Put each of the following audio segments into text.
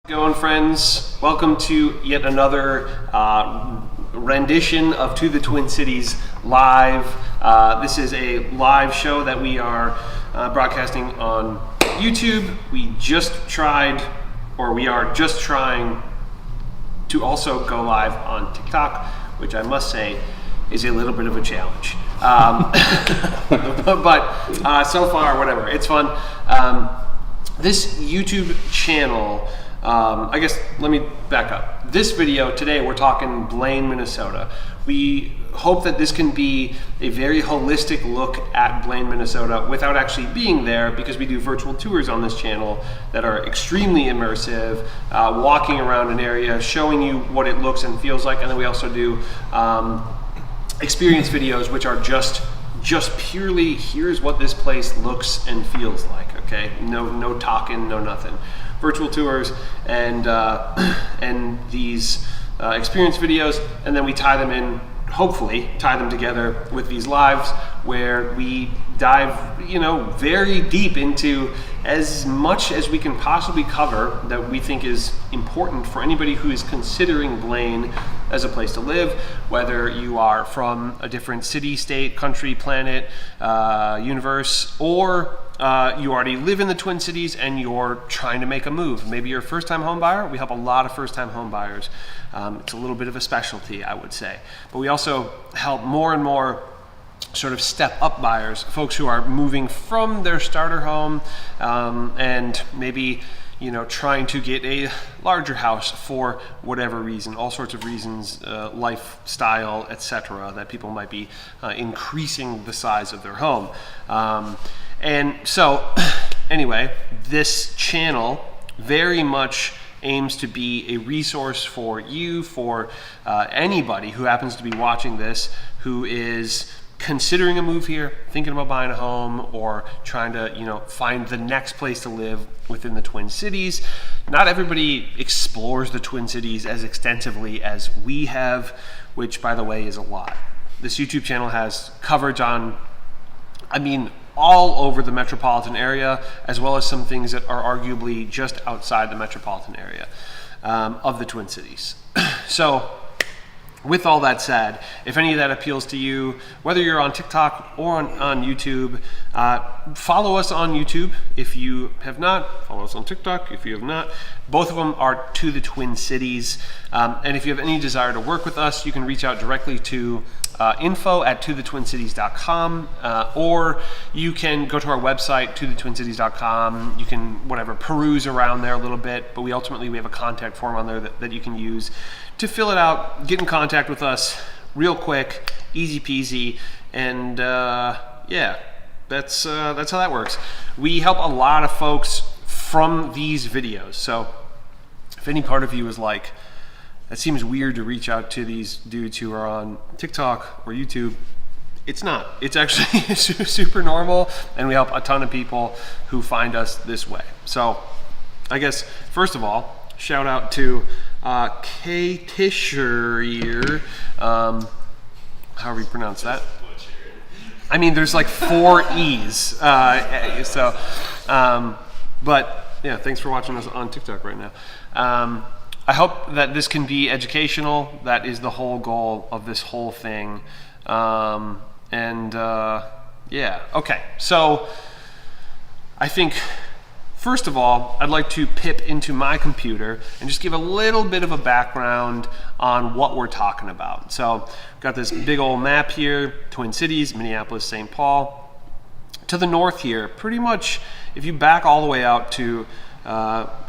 Going, friends? Welcome to yet another rendition of To the Twin Cities Live. This is a live show that we are broadcasting on YouTube. We are just trying to also go live on TikTok, which I must say is a little bit of a challenge. But so far, whatever, it's fun. This YouTube channel, I guess let me back up. This video today, we're talking Blaine, Minnesota. We hope that this can be a very holistic look at Blaine, Minnesota without actually being there, because we do virtual tours on this channel that are extremely immersive, walking around an area, showing you what it looks and feels like. And then we also do experience videos, which are just purely, here's what this place looks and feels like, okay? No talking, no nothing. Virtual tours and these experience videos, and then we tie them in, hopefully tie them together with these lives where we dive, very deep into as much as we can possibly cover that we think is important for anybody who is considering Blaine as a place to live, whether you are from a different city, state, country, planet, universe, or you already live in the Twin Cities and you're trying to make a move. Maybe you're a first-time home buyer. We help a lot of first-time home buyers. It's a little bit of a specialty, I would say. But we also help more and more sort of step-up buyers, folks who are moving from their starter home and maybe trying to get a larger house for whatever reason, all sorts of reasons, lifestyle, etc., that people might be increasing the size of their home. And so, anyway, this channel very much aims to be a resource for you, for anybody who happens to be watching this, who is considering a move here, thinking about buying a home, or trying to, find the next place to live within the Twin Cities. Not everybody explores the Twin Cities as extensively as we have, which, by the way, is a lot. This YouTube channel has coverage on, all over the metropolitan area, as well as some things that are arguably just outside the metropolitan area of the Twin Cities. So, with all that said, if any of that appeals to you, whether you're on TikTok or on YouTube, follow us on YouTube if you have not. Follow us on TikTok if you have not. Both of them are To the Twin Cities. And if you have any desire to work with us, you can reach out directly to info@tothetwincities.com, or you can go to our website, tothetwincities.com. You can, peruse around there a little bit, but we have a contact form on there that you can use to fill it out, get in contact with us real quick, easy peasy, and that's how that works. We help a lot of folks from these videos, so if any part of you is like, that seems weird to reach out to these dudes who are on TikTok or YouTube, it's not. It's actually super normal, and we help a ton of people who find us this way. So I guess, first of all, shout out to K. Tisherier, however you pronounce that. There's like 4 E's. But yeah, thanks for watching us on TikTok right now. I hope that this can be educational. That is the whole goal of this whole thing. Okay. So I think, first of all, I'd like to pip into my computer and just give a little bit of a background on what we're talking about. So we've got this big old map here, Twin Cities, Minneapolis, St. Paul. To the north here, pretty much, if you back all the way out to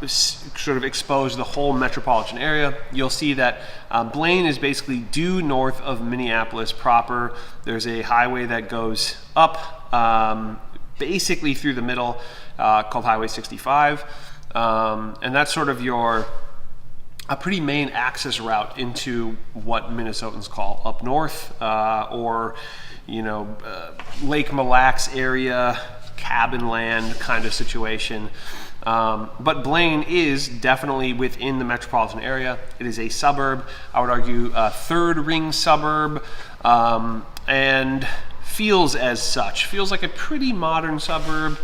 sort of expose the whole metropolitan area, you'll see that Blaine is basically due north of Minneapolis proper. There's a highway that goes up basically through the middle called Highway 65, and that's sort of a pretty main access route into what Minnesotans call up north, or Lake Mille Lacs area, cabin land kind of situation. But Blaine is definitely within the metropolitan area. It is a suburb, I would argue a third ring suburb, and feels as such. Feels like a pretty modern suburb.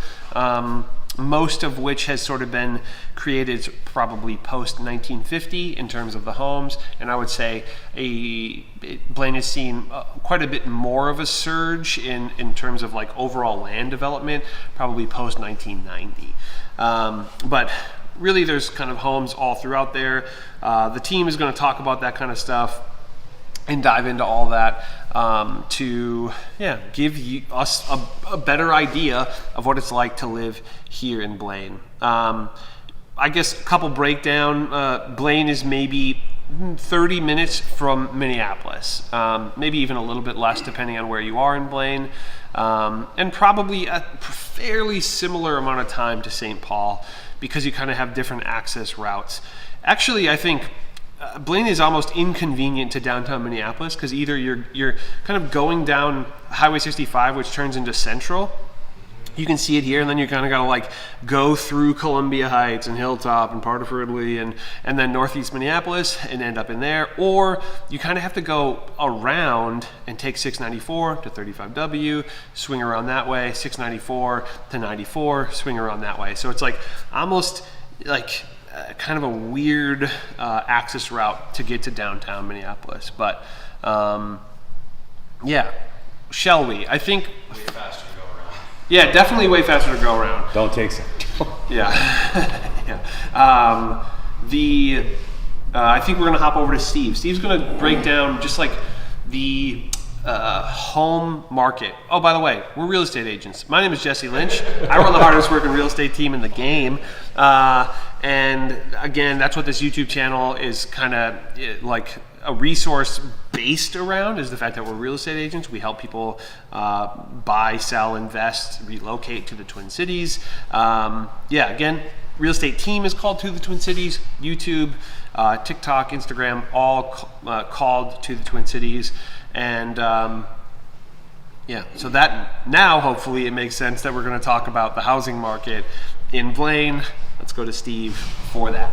most of which has sort of been created probably post 1950 in terms of the homes, and I would say Blaine has seen quite a bit more of a surge in terms of like overall land development, probably post 1990. But really, there's kind of homes all throughout there. The team is going to talk about that kind of stuff and dive into all that to give us a better idea of what it's like to live here in Blaine. I guess a couple breakdown. Blaine is maybe 30 minutes from Minneapolis, maybe even a little bit less depending on where you are in Blaine, and probably a fairly similar amount of time to St. Paul because you kind of have different access routes. Actually, I think Blaine is almost inconvenient to downtown Minneapolis because either you're kind of going down Highway 65, which turns into Central. You can see it here, and then you kind of got to like go through Columbia Heights and Hilltop and part of Ridley and then Northeast Minneapolis and end up in there. Or you kind of have to go around and take 694 to 35W, swing around that way, 694 to 94, swing around that way. So it's like almost like kind of a weird access route to get to downtown Minneapolis. But shall we? I think way faster to go around. Yeah, definitely way faster to go around. Don't take some. Yeah. I think we're gonna hop over to Steve. Steve's gonna break down just like the home market. Oh, by the way, we're real estate agents. My name is Jesse Lynch. I run the hardest working real estate team in the game. And again, that's what this YouTube channel is kind of like a resource based around, is the fact that we're real estate agents. We help people buy, sell, invest, relocate to the Twin Cities. Again, real estate team is called To the Twin Cities. YouTube, TikTok, Instagram, all called To the Twin Cities. And so that now hopefully it makes sense that we're going to talk about the housing market in Blaine. Let's go to Steve for that.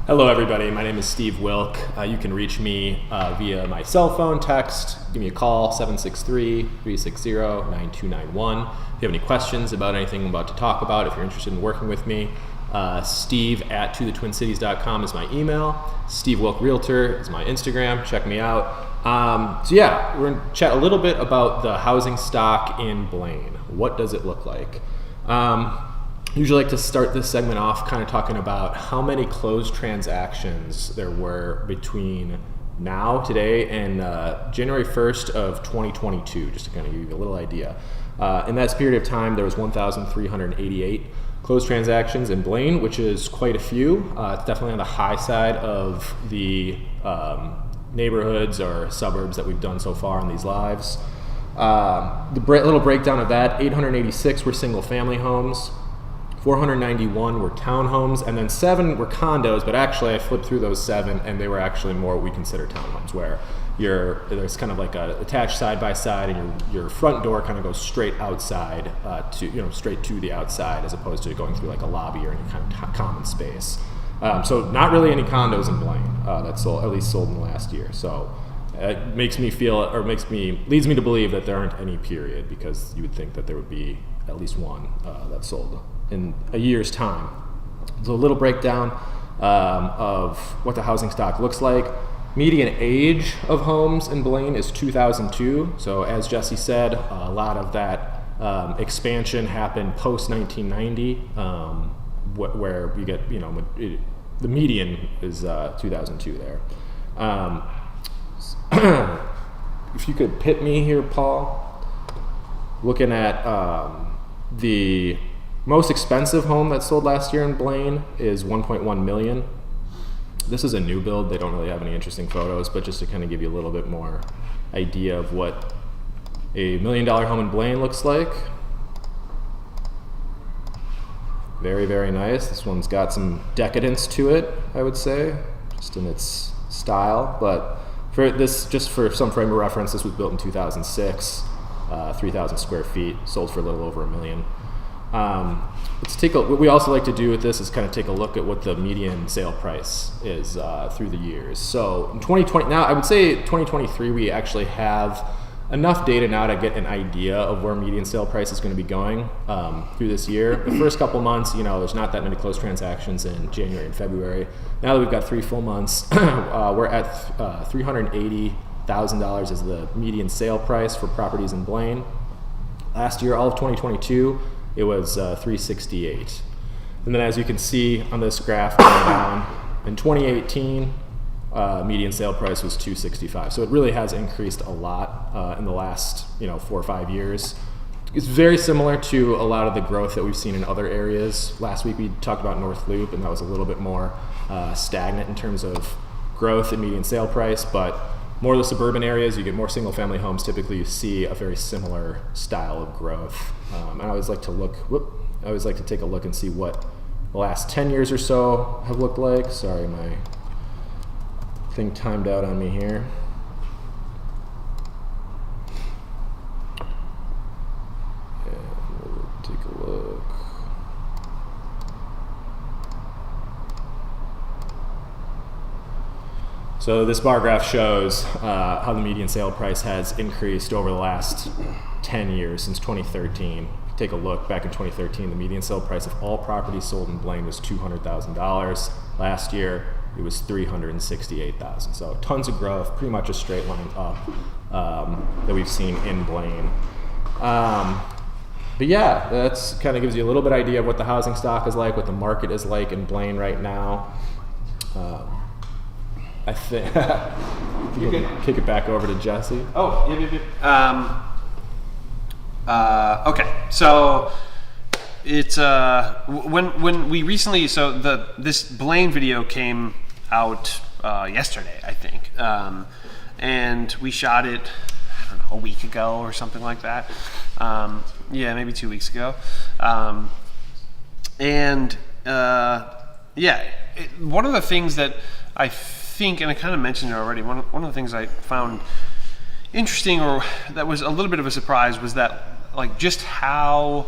Hello, everybody. My name is Steve Wilk. You can reach me via my cell phone, text. Give me a call, 763-360-9291. If you have any questions about anything I'm about to talk about, if you're interested in working with me, steve@tothetwincities.com is my email. Steve Wilk Realtor is my Instagram. Check me out. We're going to chat a little bit about the housing stock in Blaine. What does it look like? Usually like to start this segment off kind of talking about how many closed transactions there were between today, and January 1st of 2022, just to kind of give you a little idea. In that period of time, there was 1,388 closed transactions in Blaine, which is quite a few. It's definitely on the high side of the neighborhoods or suburbs that we've done so far on these lives. Little breakdown of that, 886 were single family homes, 491 were townhomes, and then 7 were condos, but actually I flipped through those 7 and they were actually more what we consider townhomes, where there's kind of like a attached side by side, and your front door kind of goes straight outside straight to the outside, as opposed to going through like a lobby or any kind of common space. So not really any condos in Blaine that's sold, at least sold in the last year. So it leads me to believe that there aren't any, period, because you would think that there would be at least one that's sold in a year's time. So a little breakdown of what the housing stock looks like. Median age of homes in Blaine is 2002. So as Jesse said, a lot of that expansion happened post 1990, where you get, the median is 2002 there. If you could pit me here, Paul, looking at the most expensive home that sold last year in Blaine is $1.1 million. This is a new build. They don't really have any interesting photos, but just to kind of give you a little bit more idea of what a $1 million home in Blaine looks like. Very, very nice. This one's got some decadence to it, I would say, just in its style. But just for some frame of reference, this was built in 2006, 3,000 square feet, sold for a little over $1 million. What we also like to do with this is kind of take a look at what the median sale price is through the years. So in 2020, now I would say 2023, we actually have enough data now to get an idea of where median sale price is going to be going through this year. The first couple months, there's not that many closed transactions in January and February. Now that we've got 3 full months, we're at $380,000 is the median sale price for properties in Blaine. Last year, all of 2022, it was $368,000. And then as you can see on this graph going down, in 2018, median sale price was $265,000. So it really has increased a lot in the last 4 or 5 years. It's very similar to a lot of the growth that we've seen in other areas. Last week we talked about North Loop, and that was a little bit more stagnant in terms of growth and median sale price, but more of the suburban areas, you get more single family homes, typically you see a very similar style of growth. And I always like to take a look and see what the last 10 years or so have looked like. Sorry, my thing timed out on me here. And we'll take a look. So this bar graph shows how the median sale price has increased over the last 10 years since 2013. Take a look, back in 2013, the median sale price of all properties sold in Blaine was $200,000. Last year, it was $368,000. So tons of growth, pretty much a straight line up that we've seen in Blaine. But yeah, that's kind of gives you a little bit idea of what the housing stock is like, what the market is like in Blaine right now. I think you can kick it back over to Jesse. Oh, yeah. Okay, so it's when we recently, this Blaine video came out yesterday, I think, and we shot it, I don't know, a week ago or something like that. Yeah, maybe 2 weeks ago. One of the things that I think, and I kind of mentioned it already, one of the things I found interesting, or that was a little bit of a surprise, was that just how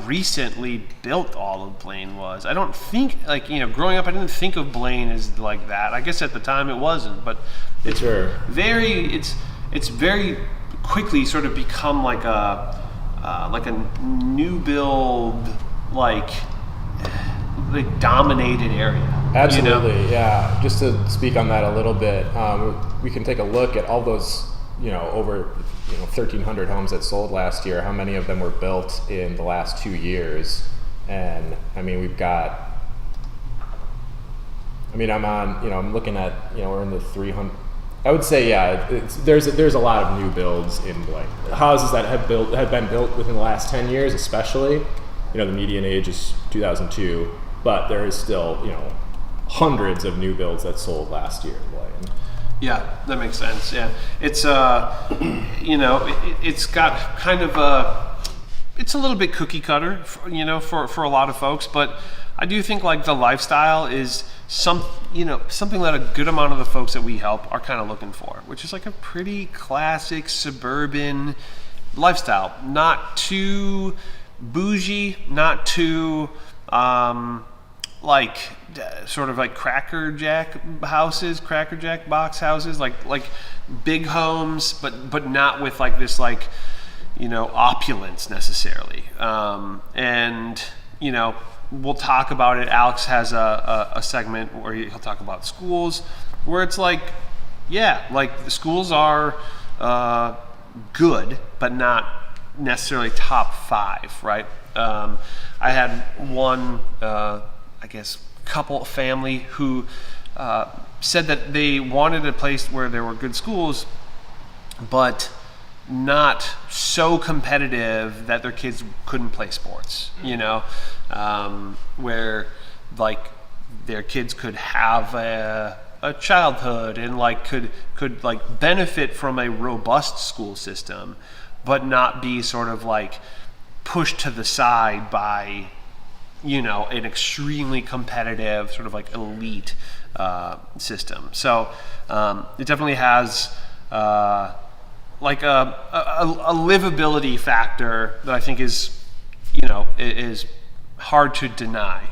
recently built all of Blaine was. I don't think, growing up, I didn't think of Blaine as like that. I guess at the time it wasn't, but it's it's very quickly sort of become like a new build, dominated area. Absolutely, yeah. Just to speak on that a little bit, we can take a look at all those, over 1,300 homes that sold last year. How many of them were built in the last 2 years? And I mean, we've got. I mean, I'm looking at, we're in the 300. I would say, yeah, there's a lot of new builds in Blaine. Houses that have been built within the last 10 years, especially. The median age is 2002, but there is still, hundreds of new builds that sold last year in Blaine. Yeah, that makes sense. Yeah, it's it's got kind of it's a little bit cookie cutter, for a lot of folks, but I do think the lifestyle is something that a good amount of the folks that we help are kind of looking for, which is a pretty classic suburban lifestyle, not too bougie, not too Cracker Jack box houses, like big homes, but not with this opulence necessarily. We'll talk about it. Alex has a segment where he'll talk about schools, where it's the schools are good, but not necessarily top 5, right? I had one, family who said that they wanted a place where there were good schools, but not so competitive that their kids couldn't play sports, where their kids could have a childhood and could benefit from a robust school system, but not be sort of pushed to the side by an extremely competitive sort of elite system. So it definitely has a livability factor that I think is is hard to deny.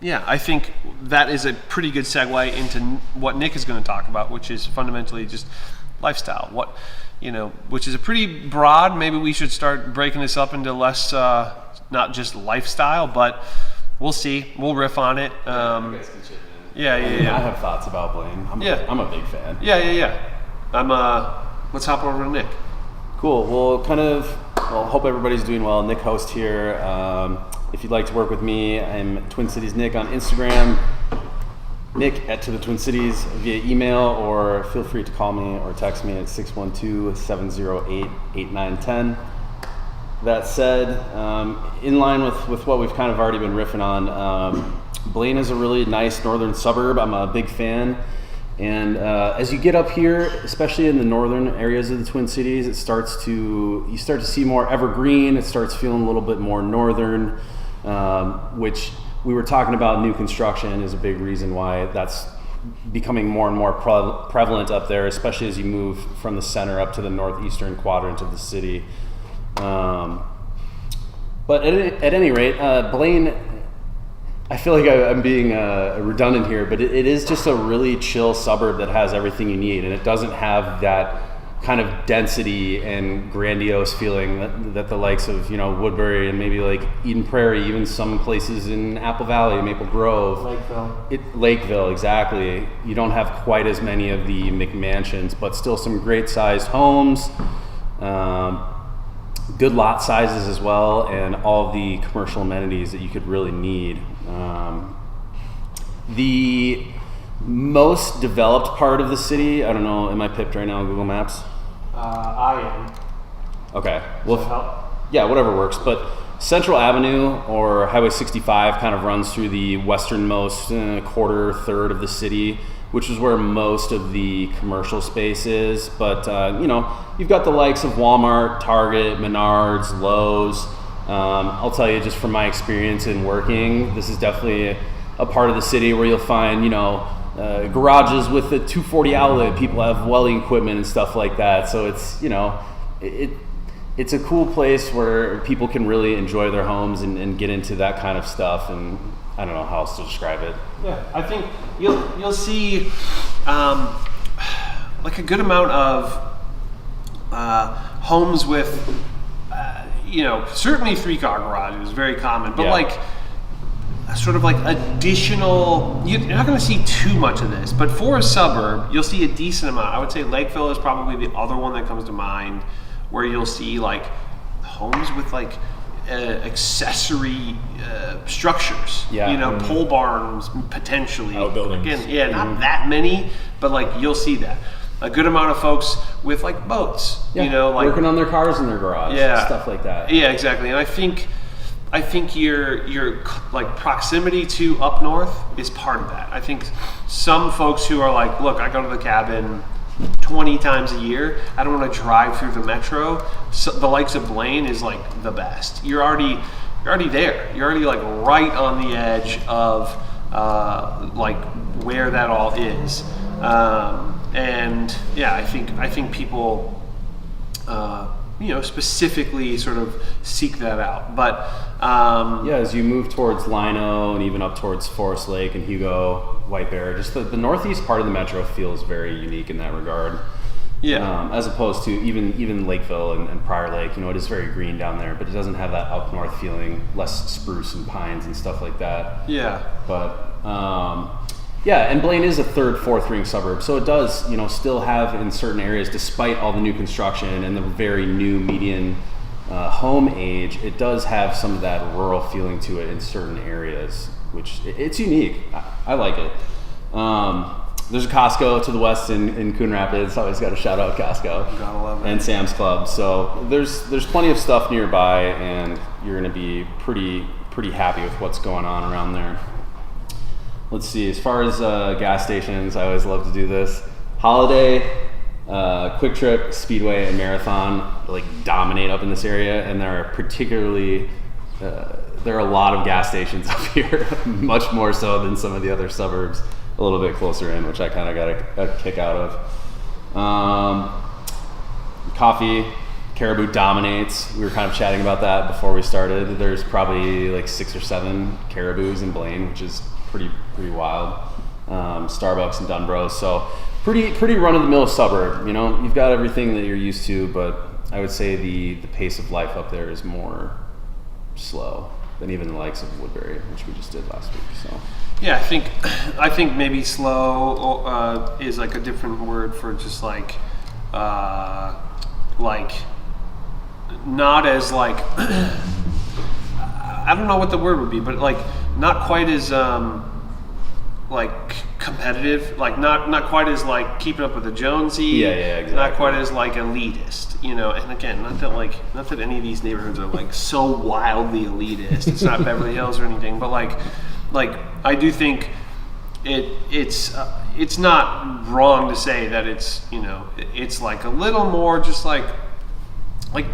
Yeah, I think that is a pretty good segue into what Nick is going to talk about, which is fundamentally just lifestyle. Which is a pretty broad. Maybe we should start breaking this up into less, not just lifestyle, but we'll see. We'll riff on it. You guys can chip in. Yeah. I have thoughts about Blaine. I'm a big fan. Yeah. Let's hop over to Nick. Cool. Well, hope everybody's doing well. Nick Host here. If you'd like to work with me, I'm Twin Cities Nick on Instagram. Nick at To The Twin Cities via email, or feel free to call me or text me at 612-708-8910. That said, in line with what we've kind of already been riffing on, Blaine is a really nice northern suburb. I'm a big fan. And as you get up here, especially in the northern areas of the Twin Cities, you start to see more evergreen. It starts feeling a little bit more northern, which we were talking about. New construction is a big reason why that's becoming more and more prevalent up there, especially as you move from the center up to the northeastern quadrant of the city. But at any rate, Blaine, I feel like I'm being redundant here, but it is just a really chill suburb that has everything you need, and it doesn't have that kind of density and grandiose feeling that the likes of Woodbury and maybe like Eden Prairie, even some places in Apple Valley, Maple Grove, Lakeville, exactly. You don't have quite as many of the McMansions, but still some great sized homes, good lot sizes as well, and all the commercial amenities that you could really need. The most developed part of the city, I don't know, am I pipped right now on Google Maps? I am. Okay. Does that help? Yeah, whatever works. But Central Avenue or Highway 65 kind of runs through the westernmost third of the city, which is where most of the commercial space is. But, you've got the likes of Walmart, Target, Menards, Lowe's. I'll tell you, just from my experience in working, this is definitely a part of the city where you'll find, garages with the 240 outlet. People have welding equipment and stuff like that. So it's, it's a cool place where people can really enjoy their homes and get into that kind of stuff. And I don't know how else to describe it. Yeah, I think you'll see like a good amount of homes with certainly 3-car garages, very common, but like sort of like additional. You're not going to see too much of this, but for a suburb, you'll see a decent amount. I would say Lakeville is probably the other one that comes to mind, where you'll see like homes with like accessory structures, pole barns potentially. Outbuildings. Again, not that many, but like you'll see that. A good amount of folks with like boats, like working on their cars in their garage, stuff like that. Yeah, exactly. And I think your like proximity to up north is part of that. I think some folks who are like, look, I go to the cabin 20 times a year. I don't want to drive through the metro. So the likes of Blaine is like the best. You're already there. You're already like right on the edge of like where that all is. And yeah, I think people, specifically sort of seek that out. But as you move towards Lino and even up towards Forest Lake and Hugo, White Bear, just the northeast part of the metro feels very unique in that regard. Yeah. As opposed to even Lakeville and Prior Lake, it is very green down there, but it doesn't have that up north feeling, less spruce and pines and stuff like that. Yeah. But and Blaine is a third, fourth ring suburb, so it does, still have in certain areas, despite all the new construction and the very new median home age, it does have some of that rural feeling to it in certain areas, which it's unique. I like it. There's a Costco to the west in Coon Rapids. Always got to shout out Costco. Gotta love it. And Sam's Club. So there's plenty of stuff nearby, and you're going to be pretty happy with what's going on around there. Let's see. As far as gas stations, I always love to do this. Holiday, Quick Trip, Speedway, and Marathon like dominate up in this area, and there are there are a lot of gas stations up here, much more so than some of the other suburbs a little bit closer in, which I kind of got a kick out of. Coffee, Caribou dominates. We were kind of chatting about that before we started. There's probably like 6 or 7 Caribous in Blaine, which is pretty wild. Starbucks and Dunbros, so pretty run-of-the-mill suburb. You know, you've got everything that you're used to, but I would say the pace of life up there is more slow than even the likes of Woodbury, which we just did last week. So yeah, I think maybe slow is like a different word for just like not as like I don't know what the word would be, but like not quite as like competitive, like not quite as like keeping up with the Jonesy. Yeah, exactly. Not quite as like elitist, you know. And again, not that any of these neighborhoods are like so wildly elitist. It's not Beverly Hills or anything, but like I do think it's not wrong to say that it's, you know, it's like a little more just like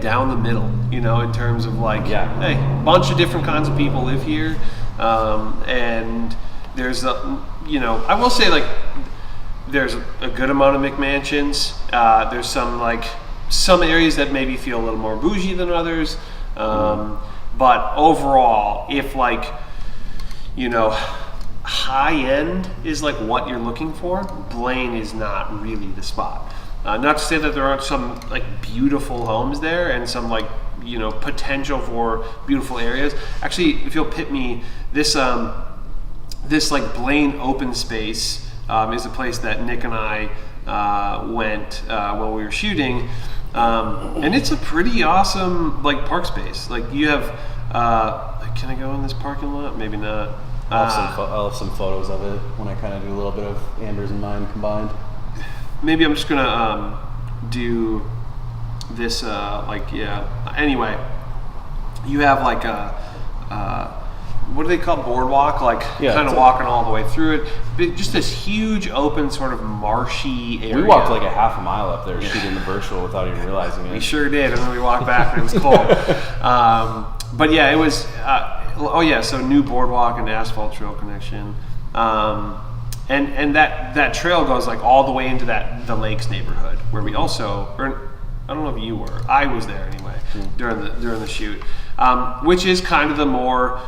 down the middle, you know, in terms of like, hey, a bunch of different kinds of people live here, and there's you know, I will say like there's a good amount of McMansions. There's some areas that maybe feel a little more bougie than others, but overall, if like, you know, high end is like what you're looking for, Blaine is not really the spot. Not to say that there aren't some like beautiful homes there and some like, you know, potential for beautiful areas. Actually, if you'll pit me, this like Blaine open space is a place that Nick and I went while we were shooting, and it's a pretty awesome like park space. Like you have, can I go in this parking lot? Maybe not. I'll have some photos of it when I kind of do a little bit of Amber's and mine combined. Maybe I'm just gonna do this anyway, you have like a what do they call boardwalk, like kind of walking all the way through it, but just this huge open sort of marshy area. We walked like a half a mile up there shooting the virtual without even realizing it. We sure did, and then we walked back and it was cold. But yeah, it was so new boardwalk and asphalt trail connection. And that trail goes like all the way into the Lakes neighborhood, where we also, or I don't know if you were, I was there anyway during the shoot, which is kind of the more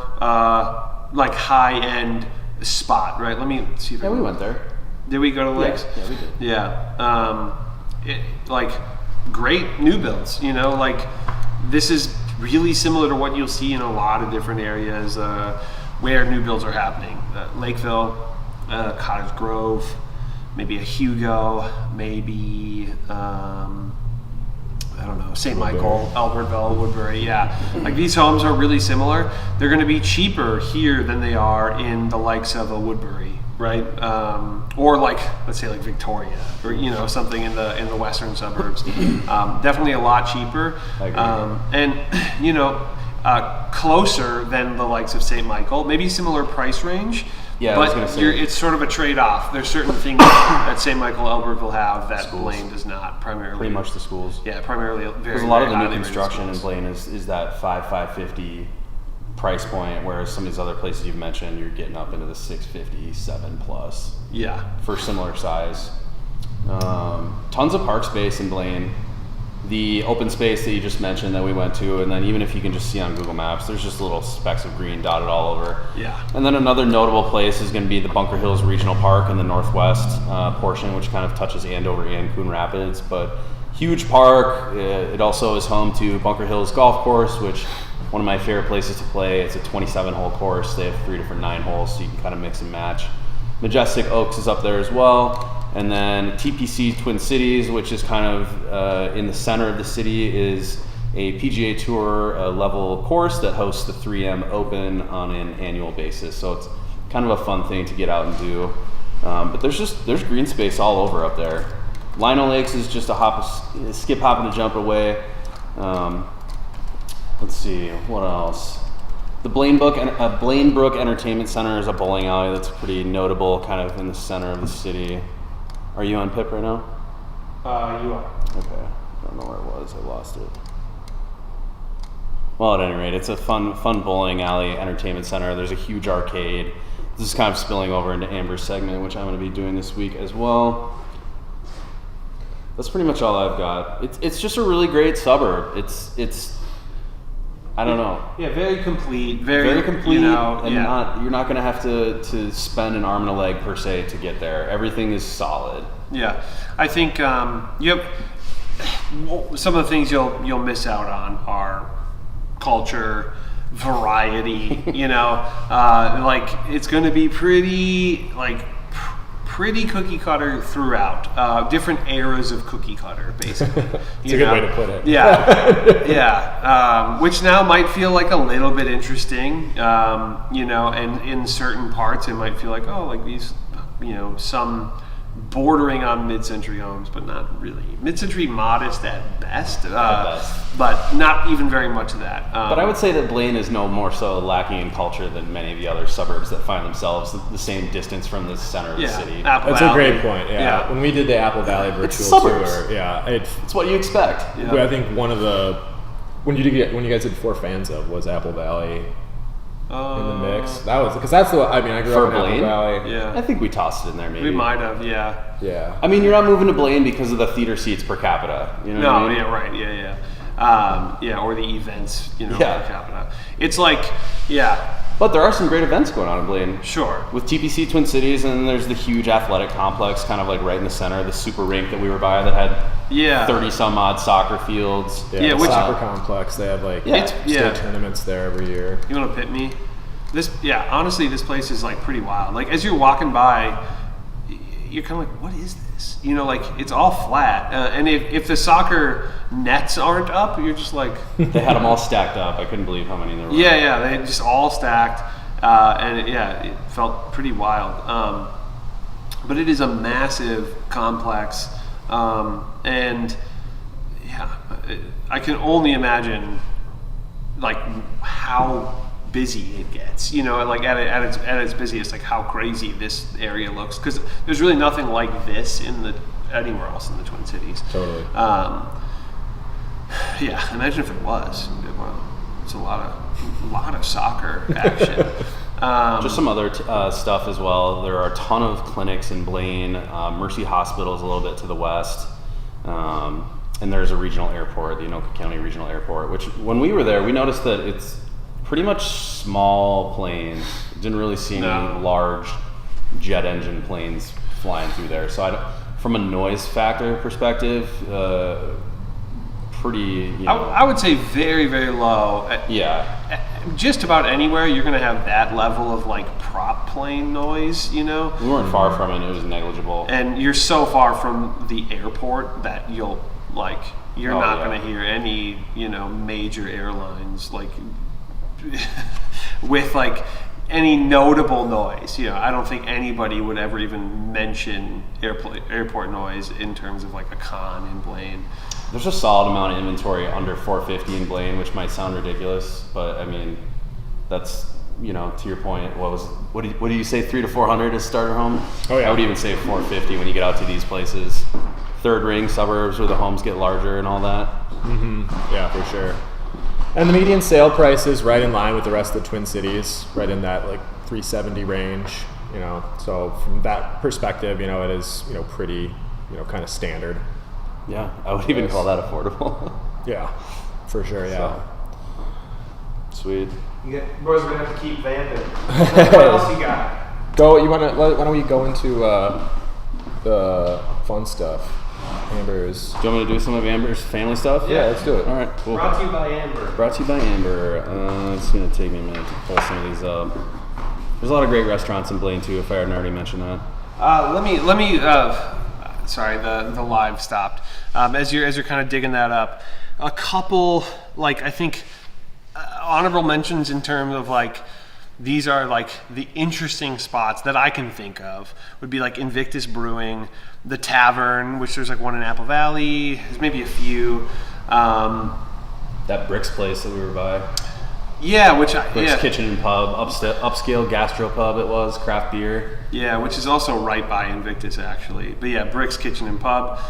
like high end spot, right? Let me see if we went there. Did we go to the Lakes? Yeah, we did. Yeah, like great new builds, you know, like this is really similar to what you'll see in a lot of different areas where new builds are happening. Lakeville, Cottage Grove, maybe a Hugo, maybe I don't know, St. Michael, Albertville, Woodbury. Yeah, like these homes are really similar. They're going to be cheaper here than they are in the likes of a Woodbury, right? Or like, let's say like Victoria, or you know, something in the western suburbs. Definitely a lot cheaper, and you know, closer than the likes of St. Michael. Maybe similar price range. Yeah, but I was going to say, it's sort of a trade-off. There's certain things that St. Michael, Albertville have that Blaine does not. Primarily, pretty much the schools. Yeah, primarily very. Because a lot of the very new construction in Blaine is that $550 price point, whereas some of these other places you've mentioned, you're getting up into the $650, $7+. Yeah, for similar size. Tons of park space in Blaine. The open space that you just mentioned that we went to, and then even if you can just see on Google Maps, there's just little specks of green dotted all over. Yeah. And then another notable place is going to be the Bunker Hills Regional Park in the northwest portion, which kind of touches Andover and Coon Rapids. But huge park. It also is home to Bunker Hills Golf Course, which one of my favorite places to play. It's a 27-hole course. They have 3 different 9 holes, so you can kind of mix and match. Majestic Oaks is up there as well. And then TPC Twin Cities, which is kind of in the center of the city, is a PGA Tour level course that hosts the 3M Open on an annual basis. So it's kind of a fun thing to get out and do. But there's green space all over up there. Lino Lakes is just a skip, hop, and a jump away. Let's see, what else? The Blainebrook Entertainment Center is a bowling alley that's pretty notable, kind of in the center of the city. Are you on PIP right now? You are. Okay. I don't know where it was. I lost it. Well, at any rate, it's a fun bowling alley entertainment center. There's a huge arcade. This is kind of spilling over into Amber's segment, which I'm going to be doing this week as well. That's pretty much all I've got. It's just a really great suburb. It's I don't know. Yeah, very complete. Very complete, You know, and you're not going to have to spend an arm and a leg per se to get there. Everything is solid. Yeah, I think some of the things you'll miss out on are culture, variety. You know, like it's going to be pretty cookie cutter throughout. Different eras of cookie cutter, basically. It's a good way to put it. Yeah, yeah. Which now might feel like a little bit interesting, you know, and in certain parts it might feel like, oh, like these, you know, some bordering on mid-century homes, but not really. Mid-century modest at best, but not even very much of that. But I would say that Blaine is no more so lacking in culture than many of the other suburbs that find themselves the same distance from the center of the city. Apple That's Valley. a great point. Yeah. When we did the Apple Valley virtual suburbs. tour, It's what you expect. Yeah. I think one of the when you guys did 4 fans of was Apple Valley in the mix. That was because that's the I mean I grew For up in Blaine? Apple Valley. Yeah, I think we tossed it in there maybe. we might have. Yeah. Yeah. I mean, you're not moving to Blaine because of the theater seats per capita. You know No, what I mean? yeah, right, yeah. Or the events, you know, Yeah. per capita. It's like, yeah, But there are some great events going on in Blaine. sure. With TPC Twin Cities, and then there's the huge athletic complex kind of like right in the center, the super rink that we were by that had Yeah. 30 some odd soccer fields. Yeah, the which- soccer complex. They have like Yeah. state tournaments there every year. You want to pit me? Honestly, this place is like pretty wild. Like as you're walking by, you're kind of like, what is this? You know, like it's all flat. And if the soccer nets aren't up, you're just like, They had them all stacked up. I couldn't believe how many there were. yeah, they just all stacked. And it felt pretty wild. But it is a massive complex. And yeah, I can only imagine like how busy it gets, you know, like at its busiest, like how crazy this area looks, because there's really nothing like this anywhere else in the Twin Cities. Totally. Yeah, imagine if it was. Well, it's a lot of soccer action. Just some other stuff as well. There are a ton of clinics in Blaine. Mercy Hospital is a little bit to the west. And there's a regional airport, the Anoka County Regional Airport, which when we were there, we noticed that it's pretty much small planes. Didn't really see any large jet engine planes flying through there. So from a noise factor perspective, pretty, you know. I would say very, very low. Yeah. Just about anywhere you're going to have that level of like prop plane noise, you know? We weren't far from it. It was negligible. And you're so far from the airport that you're not going to hear any, you know, major airlines like with like any notable noise. You know, I don't think anybody would ever even mention airport noise in terms of like a con in Blaine. There's a solid amount of inventory under 450 in Blaine, which might sound ridiculous, but I mean, that's, you know, to your point, what do you say, 300 to 400 is starter home? Oh, yeah. I would even say 450 when you get out to these places. Third ring suburbs where the homes get larger and all that. Mm-hmm. Yeah, for sure. And the median sale price is right in line with the rest of the Twin Cities, right in that like 370 range, you know. So from that perspective, you know, it is, you know, pretty, you know, kind of standard. Yeah, I would even call that affordable. Yeah, for sure, yeah. So, sweet. Boys, we're going to have to keep vamping. What else you got? Why don't we go into the fun stuff? Amber's. Do you want me to do some of Amber's family stuff? Yeah, let's do it. All right, cool. Brought to you by Amber. Brought to you by Amber. It's going to take me a minute to pull some of these up. There's a lot of great restaurants in Blaine too, if I hadn't already mentioned that. Let me. Sorry, the live stopped. As you're kind of digging that up, a couple like I think honorable mentions in terms of like these are like the interesting spots that I can think of would be like Invictus Brewing, the Tavern, which there's like one in Apple Valley. There's maybe a few. That Bricks place that we were by. Yeah, Bricks Kitchen and Pub, upscale gastropub it was, craft beer. Yeah, which is also right by Invictus actually. But yeah, Bricks Kitchen and Pub.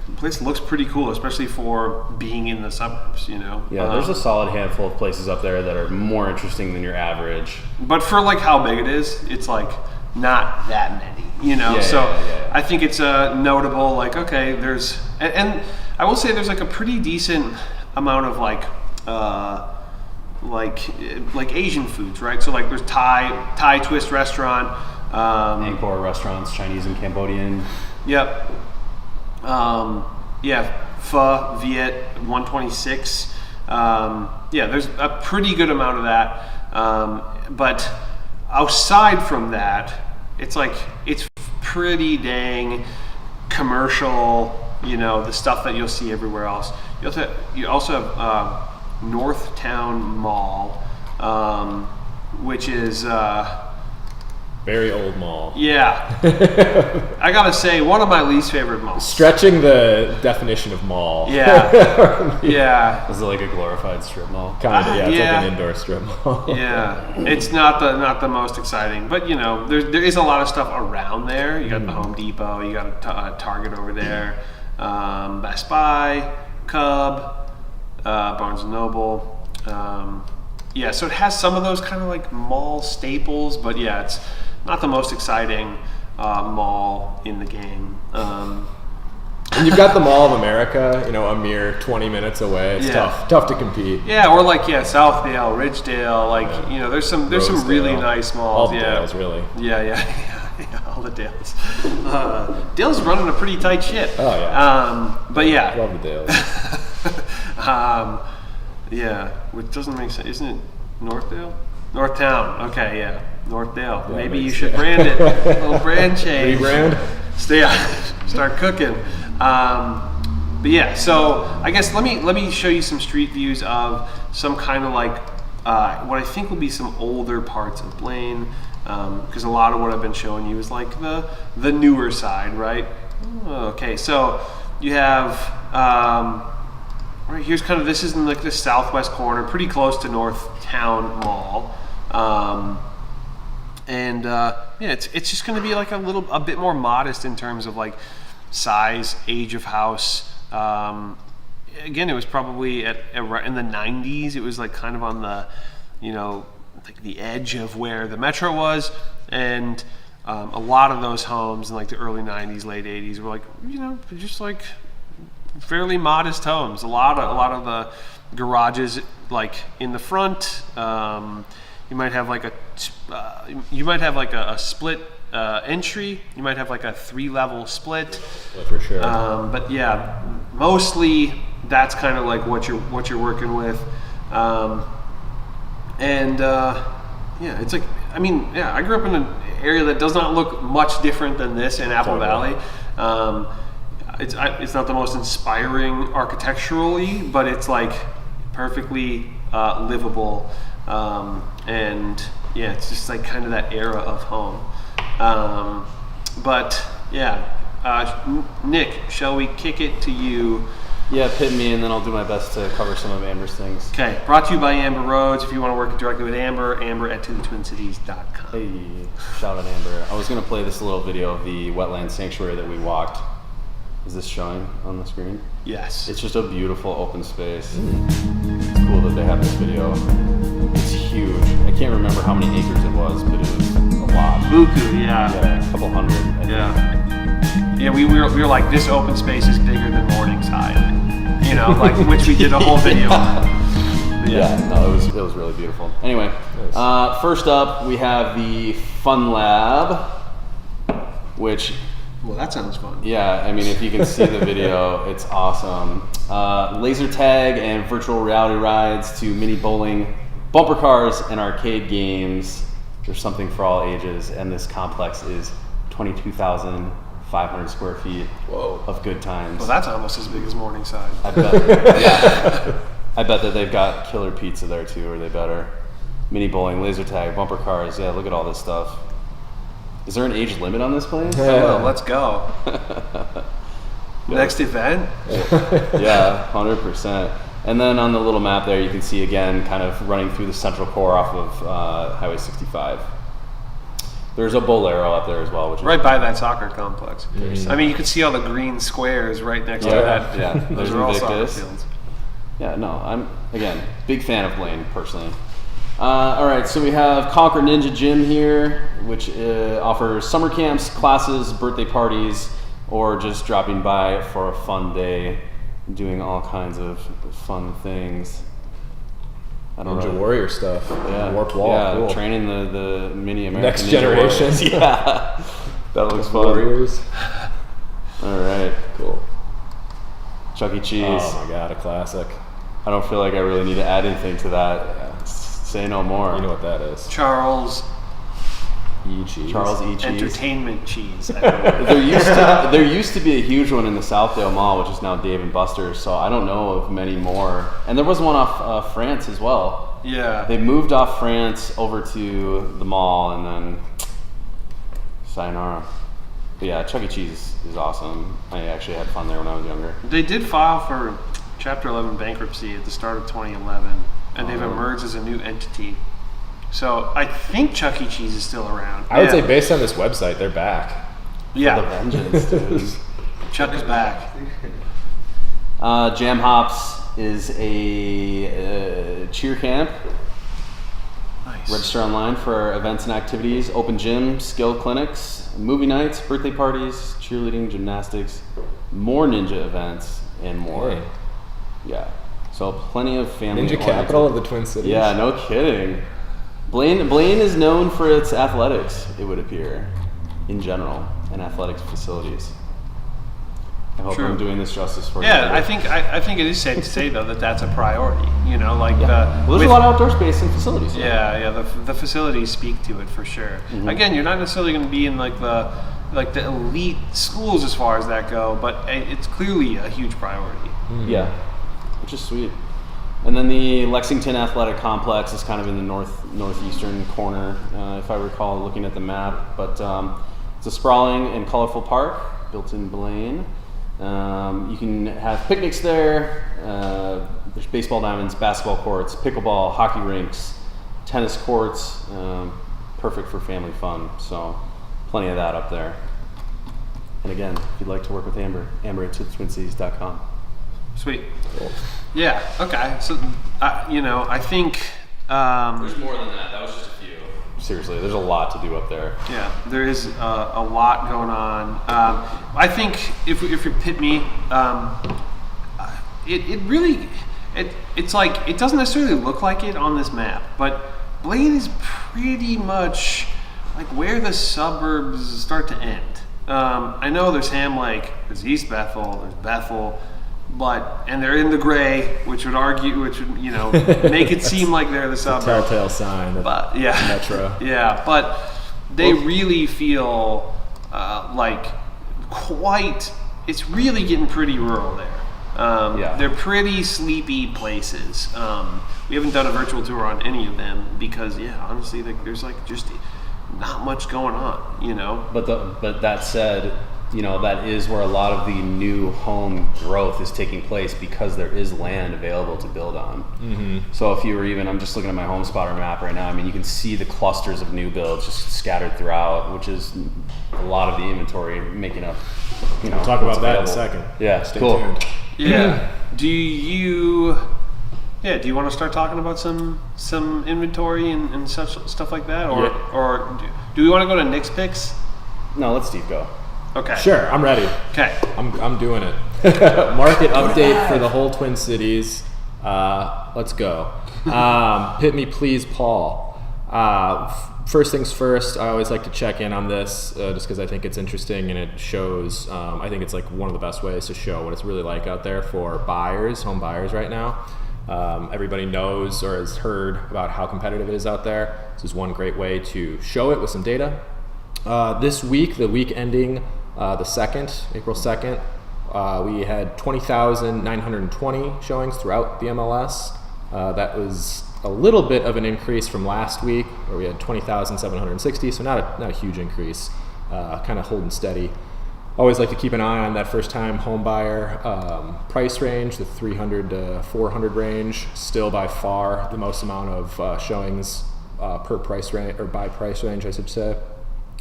The place looks pretty cool, especially for being in the suburbs, you know. Yeah, there's a solid handful of places up there that are more interesting than your average. But for like how big it is, it's like not that many, you know. Yeah, so yeah. I think it's notable. Like okay, there's and I will say there's like a pretty decent amount of like like Asian foods, right? So like there's Thai twist restaurant, Angkor restaurants, Chinese and Cambodian. Yep. Yeah, Pho Viet 126. There's a pretty good amount of that. But outside from that, it's pretty dang commercial. You know, the stuff that you'll see everywhere else. You also have Northtown Mall, which is Very old mall. yeah. I gotta say, one of my least favorite malls. Stretching the definition of mall. Yeah, yeah, Is it like a glorified strip mall? Kind of, yeah. It's Yeah. like an indoor strip mall. yeah. It's not the most exciting, but you know, there is a lot of stuff around there. You got the Home Depot, you got a Target over there, Best Buy, Cub, Barnes and Noble. Yeah, so it has some of those kind of like mall staples, but yeah, it's not the most exciting mall in the game. And you've got the Mall of America, you know, a mere 20 minutes away. It's Yeah. tough to compete. Yeah, or like Southdale, Ridgedale, like you know, there's some really Rosedale. nice malls. All the yeah, Dales, really. Yeah, all the Dales. Dale's running a pretty tight ship. Oh, yeah. But yeah, Love the Dales. yeah, which doesn't make sense, isn't it? Northdale, Northtown. Okay, yeah, Northdale. Yeah, Maybe you makes- should brand it. A little brand change. Rebrand? Start cooking. But yeah, so I guess let me show you some street views of some kind of like what I think will be some older parts of Blaine, because a lot of what I've been showing you is like the newer side, right? Okay, so you have right here's kind of, this is in like the southwest corner, pretty close to Northtown Mall. It's just going to be like a bit more modest in terms of like size, age of house. Again, it was probably in the 90s. It was like kind of on the, you know, like the edge of where the metro was, and a lot of those homes in like the early 90s, late 80s were like, you know, just like fairly modest homes. A lot of the garages like in the front. You might have like a split entry. You might have like a 3-level split. Yeah, for sure. But yeah, mostly that's kind of like what you're working with. Yeah, it's like, I mean, yeah, I grew up in an area that does not look much different than this in Apple Totally. Valley. It's not the most inspiring architecturally, but it's like perfectly livable. And yeah, it's just like kind of that era of home. But yeah, Nick, shall we kick it to you? Yeah, pit me, and then I'll do my best to cover some of Amber's things. Okay, brought to you by Amber Roads. If you want to work directly with Amber at tothetwincities.com. Hey, shout out Amber. I was going to play this little video of the wetland sanctuary that we walked. Is this showing on the screen? Yes. It's just a beautiful open space. It's cool that they have this video. It's huge. I can't remember how many acres it was, but it was a lot. Buku, yeah. Yeah, a couple hundred. I think. Yeah, we were like, this open space is bigger than Morningside. You know, like, which we did a whole video on. Yeah, no, it was really beautiful. Anyway, first up we have the Fun Lab, which, Well, that sounds fun. yeah, I mean, if you can see the video, it's awesome. Laser tag and virtual reality rides to mini bowling, bumper cars, and arcade games. There's something for all ages, and this complex is 22,500 square feet of good times. Well, that's almost as big as Morningside. I bet. Yeah. I bet that they've got killer pizza there too, or they better. Mini bowling, laser tag, bumper cars. Yeah, look at all this stuff. Is there an age limit on this place? Well, let's go. Next event? Yeah, 100%. And then on the little map there, you can see again, kind of running through the central core off of Highway 65. There's a Bolero up there as well, which is Right by that soccer complex. I mean, you can see all the green squares right next to that. Yeah, Those there's are all soccer Invictus. fields. Yeah, no, I'm, again, big fan of Blaine, personally. All right, so we have Conquer Ninja Gym here, which offers summer camps, classes, birthday parties, or just dropping by for a fun day, doing all kinds of fun things. I don't Ninja know. Warrior stuff. Yeah. Warp Wall. Yeah, Cool. training the mini American Next Ninja generation. Warriors. Yeah. That looks fun. Warriors. All right. Cool. Chuck E. Cheese. Oh my god, a classic. I don't feel like I really need to add anything to that. Say no more. You know what that is. Charles E. Cheese. Charles E. Cheese. Entertainment Cheese. There used to be a huge one in the Southdale Mall, which is now Dave and Buster's. So I don't know of many more. And there was one off France as well. Yeah. They moved off France over to the mall, and then sayonara. But yeah, Chuck E. Cheese is awesome. I actually had fun there when I was younger. They did file for Chapter 11 bankruptcy at the start of 2011, and they've emerged as a new entity. So I think Chuck E. Cheese is still around. I would say based on this website, they're back. The Yeah, vengeance, dude. Chuck is back. Jam Hops is a cheer camp. Nice. Register online for our events and activities, open gym, skill clinics, movie nights, birthday parties, cheerleading, gymnastics, more ninja events, and more. Hey. Yeah. So plenty of family. Ninja capital of the Twin Cities. Yeah, no kidding. Blaine is known for its athletics, it would appear, in general, and athletics facilities. I hope True. I'm doing this justice for you. Yeah, I think it is safe to say though that that's a priority. You know, like Well, there's a lot of outdoor space and facilities. Yeah, the facilities speak to it for sure. Mm-hmm. Again, you're not necessarily going to be in like the elite schools as far as that go, but it's clearly a huge priority. Yeah, which is sweet. And then the Lexington Athletic Complex is kind of in the northeastern corner, if I recall looking at the map. But it's a sprawling and colorful park built in Blaine. You can have picnics there. There's baseball diamonds, basketball courts, pickleball, hockey rinks, tennis courts. Perfect for family fun. So plenty of that up there. And again, if you'd like to work with Amber at twincities.com. Sweet. Cool. Yeah. Okay. So, I think. There's more than that. That was just a few. Seriously, there's a lot to do up there. Yeah, there is a lot going on. I think if you pit me, it's like it doesn't necessarily look like it on this map, but Blaine is pretty much like where the suburbs start to end. I know there's Ham Lake, there's East Bethel, there's Bethel, and they're in the gray, which would make it seem like they're the suburbs. Telltale sign. But yeah, Metro. Yeah, but they really feel it's really getting pretty rural there. Yeah. They're pretty sleepy places. We haven't done a virtual tour on any of them because, honestly, there's just not much going on, But that said, that is where a lot of the new home growth is taking place because there is land available to build on. Mm-hmm. So if you were I'm just looking at my home spotter map right now, I mean, you can see the clusters of new builds just scattered throughout, which is a lot of the inventory making up, We'll talk about that in a available. second. Yeah, Stay cool. tuned. Yeah. Do you want to start talking about some inventory and such stuff like that, or do we want to go to Nick's picks? No, let Steve go. Okay. Sure, I'm ready. Okay. I'm doing it. Market update for the whole Twin Cities. Let's go. Hit me, please, Paul. First things first, I always like to check in on this just because I think it's interesting and it shows, I think it's like one of the best ways to show what it's really like out there for home buyers right now. Everybody knows or has heard about how competitive it is out there. This is one great way to show it with some data. This week, the week ending the 2nd, April 2nd, we had 20,920 showings throughout the MLS. That was a little bit of an increase from last week where we had 20,760, so not a huge increase, kind of holding steady. Always like to keep an eye on that first time home buyer price range, the 300 to 400 range, still by far the most amount of showings per price range, or by price range I should say,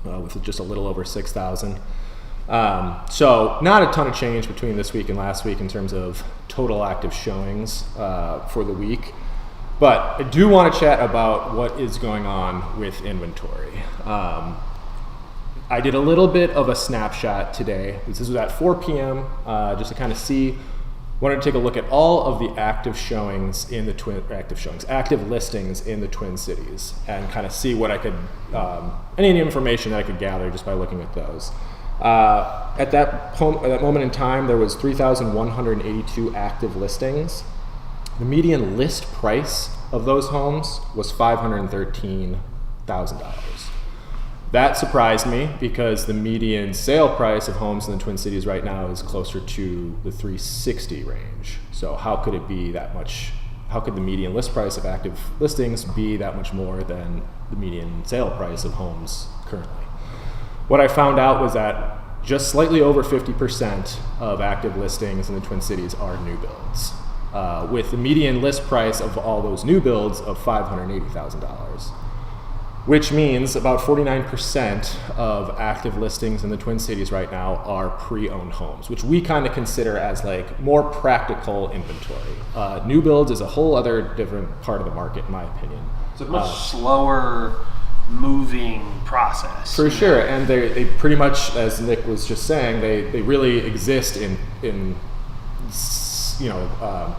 with just a little over 6,000. So not a ton of change between this week and last week in terms of total active showings for the week. But I do want to chat about what is going on with inventory. I did a little bit of a snapshot today. This was at 4 p.m. Just to kind of see wanted to take a look at all of the active listings in the Twin Cities and kind of see what I could, any information that I could gather just by looking at those. At that moment in time, there was 3,182 active listings. The median list price of those homes was $513,000. That surprised me because the median sale price of homes in the Twin Cities right now is closer to the 360 range. So how could it be that much? How could the median list price of active listings be that much more than the median sale price of homes currently? What I found out was that just slightly over 50% of active listings in the Twin Cities are new builds, with the median list price of all those new builds of $580,000. Which means about 49% of active listings in the Twin Cities right now are pre-owned homes, which we kind of consider as like more practical inventory. New builds is a whole other different part of the market, in my opinion. It's a much slower moving process. For sure, and they pretty much, as Nick was just saying, they really exist in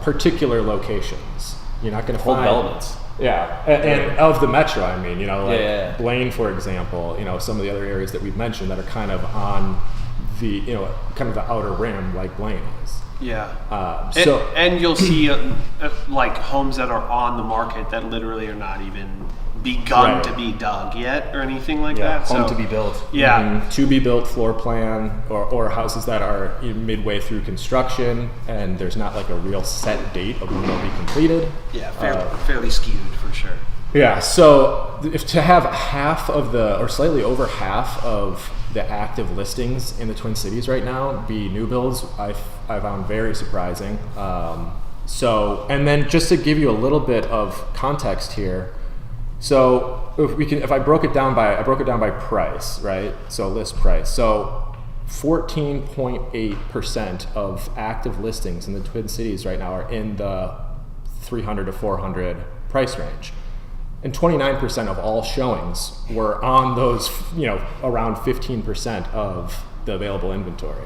particular locations. You're not going to Whole find developments. Yeah, and of the metro, I mean, Yeah. Blaine, for example, some of the other areas that we've mentioned that are kind of on the, kind of the outer rim, like Blaine is. Yeah. So and you'll see like homes that are on the market that literally are not even begun Right. to be dug yet or anything like Yeah, that. home So, to be built. yeah. to be built floor plan or houses that are midway through construction and there's not like a real set date of when they'll be completed. Yeah, fairly skewed for sure. Yeah, so if to have half of or slightly over half of the active listings in the Twin Cities right now be new builds, I found very surprising. And then just to give you a little bit of context here, so if I broke it down by price, right? So list price. So 14.8% of active listings in the Twin Cities right now are in the 300 to 400 price range. And 29% of all showings were on those, around 15% of the available inventory,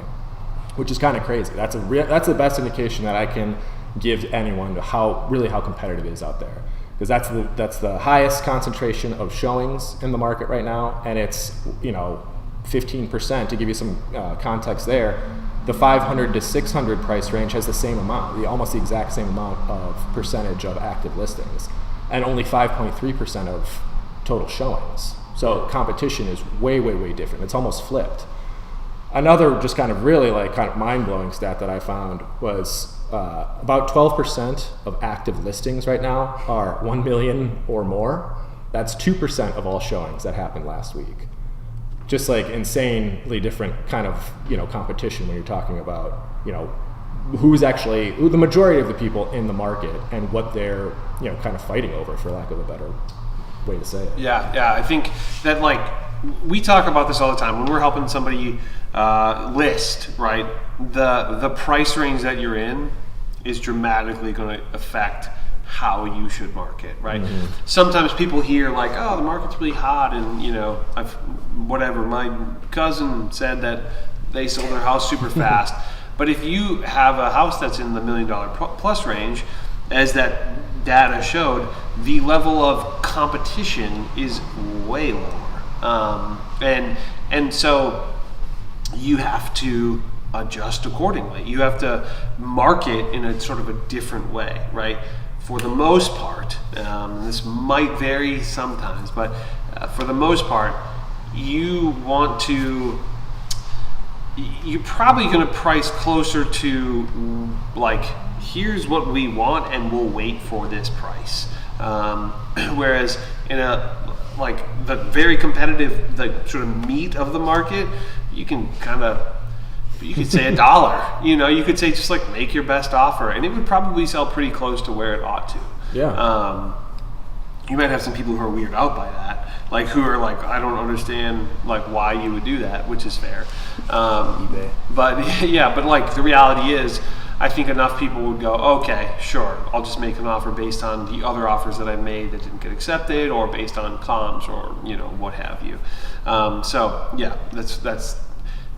which is kind of crazy. That's the best indication that I can give anyone to how competitive it is out there. Because that's the highest concentration of showings in the market right now, and it's 15%. To give you some context there, the 500 to 600 price range has the same amount, almost the exact same amount of percentage of active listings, and only 5.3% of total showings. So competition is way, way, way different. It's almost flipped. Another just kind of really mind-blowing stat that I found was about 12% of active listings right now are 1 million or more. That's 2% of all showings that happened last week. Just like insanely different kind of competition when you're talking about who's actually the majority of the people in the market and what they're kind of fighting over, for lack of a better way to say it. Yeah, I think that we talk about this all the time when we're helping somebody list, right? The price range that you're in is dramatically going to affect how you should market, right? Mm-hmm. Sometimes people hear the market's really hot, and my cousin said that they sold their house super fast. But if you have a house that's in the $1 million plus range, as that data showed, the level of competition is way lower, and so you have to adjust accordingly. You have to market in a sort of a different way, right? For the most part, this might vary sometimes, but for the most part, you're probably going to price closer to here's what we want and we'll wait for this price. Whereas in the very competitive, sort of meat of the market, you could say $1. You could say just make your best offer, and it would probably sell pretty close to where it ought to. Yeah. You might have some people who are weirded out by that, who are I don't understand why you would do that, which is fair. eBay. But the reality is, I think enough people would go, okay, sure, I'll just make an offer based on the other offers that I made that didn't get accepted, or based on comms, or what have you. So yeah, that's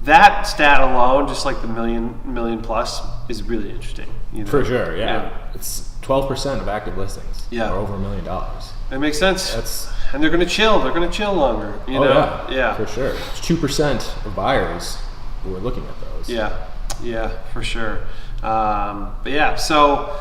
that stat alone, just like the million plus, is really interesting. You know? For sure, yeah. It's 12% of active listings. Yeah. Or over $1 million. It makes sense. That's and they're going to chill. They're going to chill longer. You know? Yeah, for sure. It's 2% of buyers who are looking at those. Yeah, for sure. But yeah, so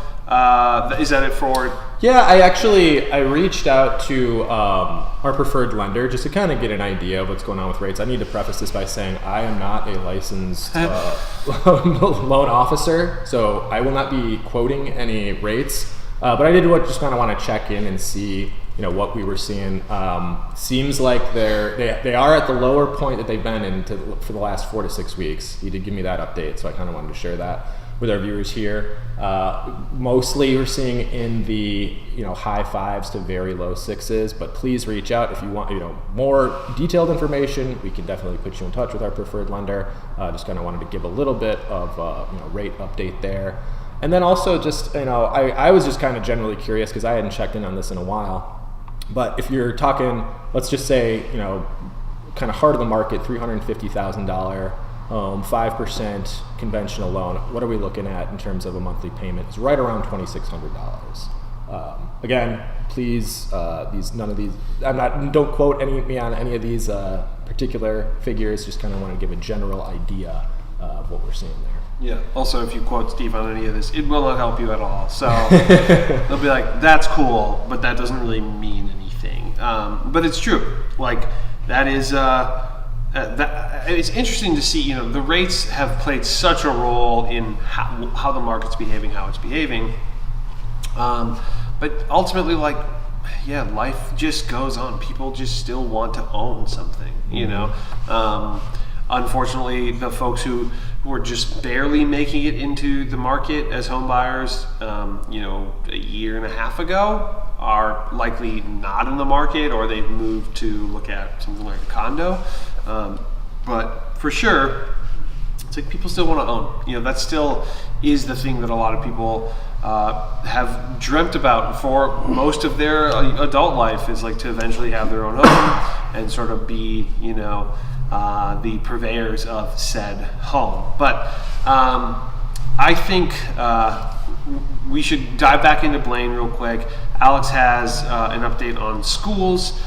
is that it for? Yeah, I reached out to our preferred lender just to kind of get an idea of what's going on with rates. I need to preface this by saying I am not a licensed loan officer, so I will not be quoting any rates. But I did just kind of want to check in and see, what we were seeing. Seems like they are at the lower point that they've been in for the last 4 to 6 weeks. You did give me that update, so I kind of wanted to share that with our viewers here. Mostly we're seeing in the high 5s to very low 6s, but please reach out if you want more detailed information. We can definitely put you in touch with our preferred lender. Just kind of wanted to give a little bit of rate update there. And then also just, I was just kind of generally curious because I hadn't checked in on this in a while. But if you're talking, let's just say, kind of heart of the market, $350,000 home, 5% conventional loan, what are we looking at in terms of a monthly payment? It's right around $2,600. Again, please, don't quote me on any of these particular figures, just kind of want to give a general idea of what we're seeing there. Yeah. Also, if you quote Steve on any of this, it will not help you at all. So they'll be like, "That's cool," but that doesn't really mean anything. But it's true. Like that is. It's interesting to see. The rates have played such a role in how the market's behaving, how it's behaving. But ultimately, life just goes on. People just still want to own something. Unfortunately, the folks who were just barely making it into the market as home buyers, a year and a half ago, are likely not in the market, or they've moved to look at something like a condo. But for sure, it's like people still want to own. That still is the thing that a lot of people have dreamt about for most of their adult life, is like to eventually have their own home and sort of be, the purveyors of said home. But I think we should dive back into Blaine real quick. Alex has an update on schools.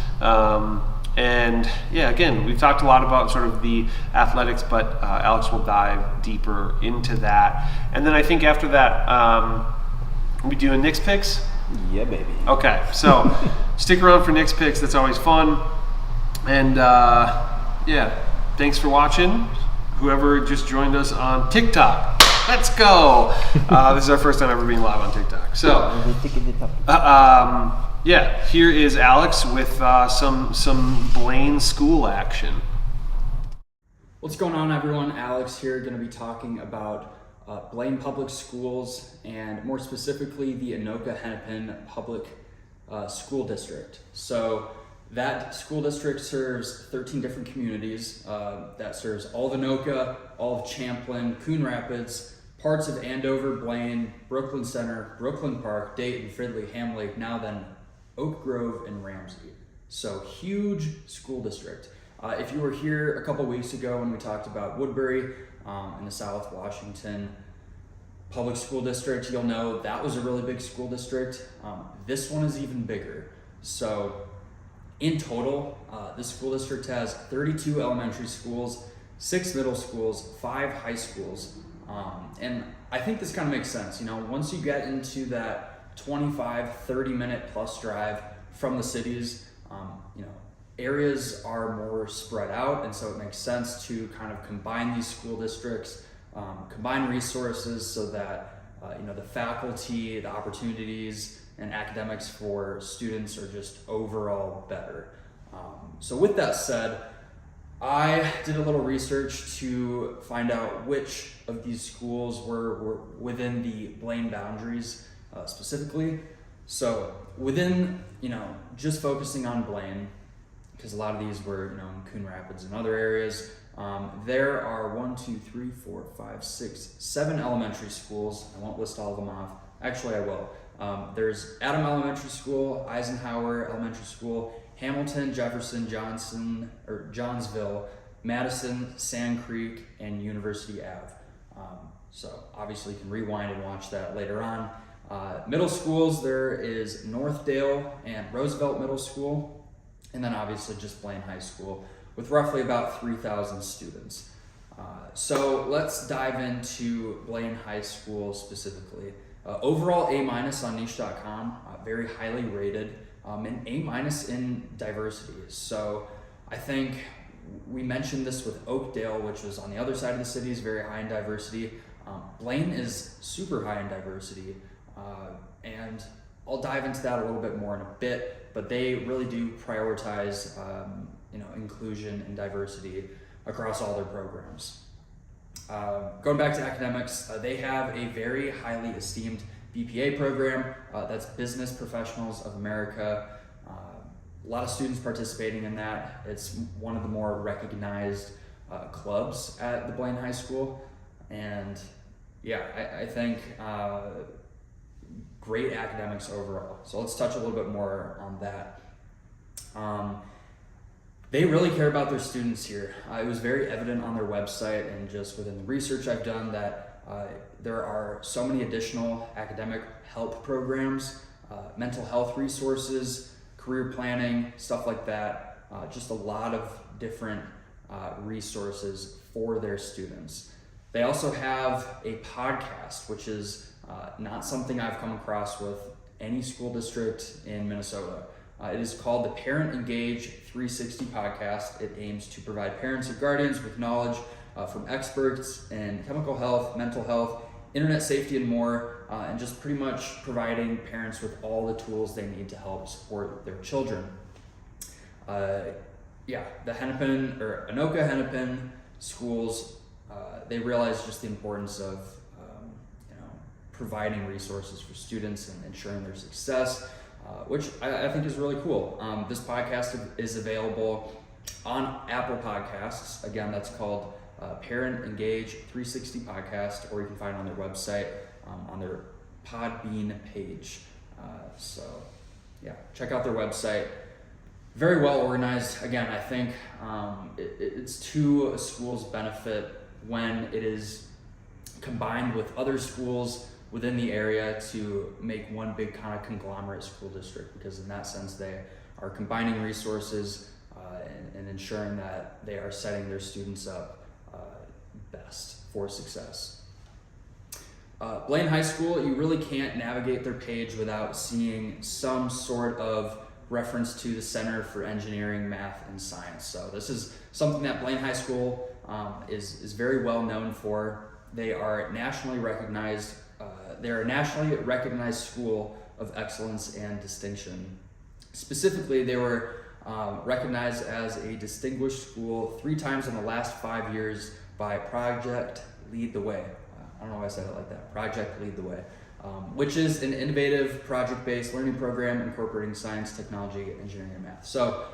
And yeah, again, we've talked a lot about sort of the athletics, but Alex will dive deeper into that. And then I think after that, we doing Knicks picks? Yeah, baby. Okay, so stick around for Knicks picks. That's always fun. And yeah, thanks for watching. Whoever just joined us on TikTok, let's go. This is our first time ever being live on TikTok. So, yeah, here is Alex with some Blaine school action. What's going on, everyone? Alex here, going to be talking about Blaine Public Schools, and more specifically the Anoka-Hennepin Public School District. So that school district serves 13 different communities. That serves all of Anoka, all of Champlin, Coon Rapids, parts of Andover, Blaine, Brooklyn Center, Brooklyn Park, Dayton, Fridley, Ham Lake, now then Oak Grove and Ramsey. So huge school district. If you were here a couple weeks ago when we talked about Woodbury in the South Washington Public School District, you'll know that was a really big school district. This one is even bigger. So in total, this school district has 32 elementary schools, 6 middle schools, 5 high schools. And I think this kind of makes sense. Once you get into that 25, 30 minute plus drive from the cities, areas are more spread out, and so it makes sense to kind of combine these school districts, combine resources so that the faculty, the opportunities, and academics for students are just overall better. So with that said, I did a little research to find out which of these schools were within the Blaine boundaries specifically. So within, just focusing on Blaine, because a lot of these were, in Coon Rapids and other areas, there are 7 elementary schools. I won't list all of them off. Actually, I will. There's Adam Elementary School, Eisenhower Elementary School, Hamilton, Jefferson, Johnson, or Johnsville, Madison, Sand Creek, and University Ave. So obviously you can rewind and watch that later on. Middle schools, there is Northdale and Roosevelt Middle School, and then obviously just Blaine High School with roughly about 3,000 students. So let's dive into Blaine High School specifically. Overall A- on niche.com, very highly rated, and A- in diversity. So I think we mentioned this with Oakdale, which was on the other side of the city, is very high in diversity. Blaine is super high in diversity, and I'll dive into that a little bit more in a bit, but they really do prioritize inclusion and diversity across all their programs. Going back to academics, they have a very highly esteemed BPA program, that's Business Professionals of America. A lot of students participating in that. It's one of the more recognized clubs at the Blaine High School, and yeah, I think great academics overall. So let's touch a little bit more on that. They really care about their students here. It was very evident on their website and just within the research I've done that there are so many additional academic help programs, mental health resources, career planning, stuff like that. Just a lot of different resources for their students. They also have a podcast, which is not something I've come across with any school district in Minnesota. It is called the Parent Engage 360 podcast. It aims to provide parents and guardians with knowledge from experts in chemical health, mental health, internet safety, and more, and just pretty much providing parents with all the tools they need to help support their children. The Hennepin or Anoka Hennepin schools, they realize just the importance of providing resources for students and ensuring their success, which I think is really cool. This podcast is available on Apple Podcasts. Again, that's called Parent Engage 360 podcast, or you can find it on their website, on their Podbean page. Check out their website. Very well organized. Again, I think it's to a school's benefit when it is combined with other schools within the area to make one big kind of conglomerate school district, because in that sense they are combining resources and ensuring that they are setting their students up best for success. Blaine High School, you really can't navigate their page without seeing some sort of reference to the Center for Engineering, Math, and Science. So this is something that Blaine High School is very well known for. They are nationally recognized. They're a nationally recognized school of excellence and distinction. Specifically, they were recognized as a distinguished school 3 times in the last 5 years by Project Lead the Way. I don't know why I said it like that. Project Lead the Way, which is an innovative project-based learning program incorporating science, technology, engineering, and math. So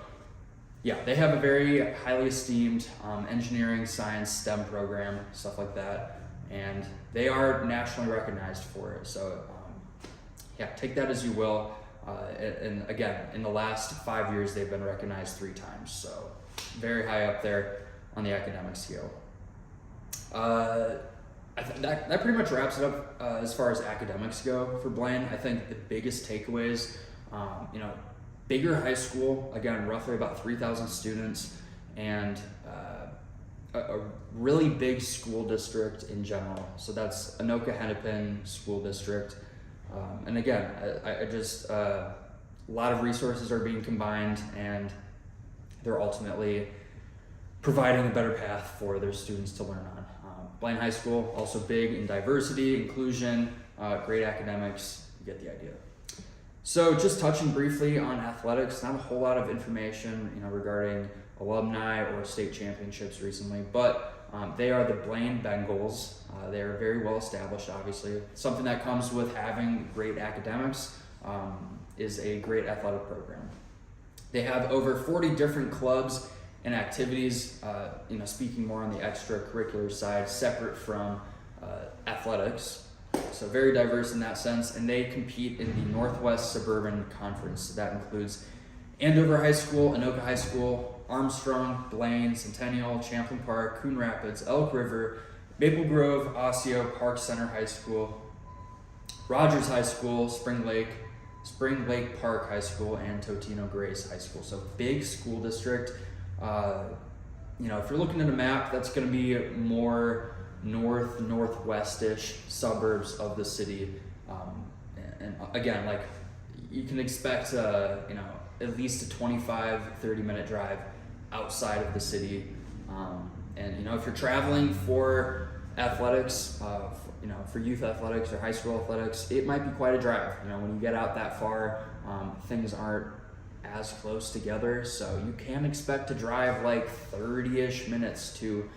yeah, they have a very highly esteemed engineering, science, STEM program, stuff like that. And they are nationally recognized for it. So take that as you will. And again, in the last 5 years, they've been recognized 3 times. So very high up there on the academic scale. That pretty much wraps it up as far as academics go for Blaine. I think the biggest takeaways, bigger high school, again, roughly about 3,000 students, and a really big school district in general. So that's Anoka Hennepin School District. And again, I just, a lot of resources are being combined, and they're ultimately providing a better path for their students to learn on. Blaine High School, also big in diversity, inclusion, great academics, you get the idea. So just touching briefly on athletics, not a whole lot of information regarding alumni or state championships recently, but they are the Blaine Bengals. They are very well established, obviously. Something that comes with having great academics is a great athletic program. They have over 40 different clubs and activities, speaking more on the extracurricular side, separate from athletics. So very diverse in that sense, and they compete in the Northwest Suburban Conference. So that includes Andover High School, Anoka High School, Armstrong, Blaine, Centennial, Champlain Park, Coon Rapids, Elk River, Maple Grove, Osseo, Park Center High School, Rogers High School, Spring Lake Park High School, and Totino Grace High School. So big school district. If you're looking at a map, that's going to be more northwestish suburbs of the city. And again, like you can expect, at least a 25-30 minute drive outside of the city. If you're traveling for athletics, for youth athletics or high school athletics, it might be quite a drive. When you get out that far, things aren't as close together, so you can expect to drive like 30-ish minutes to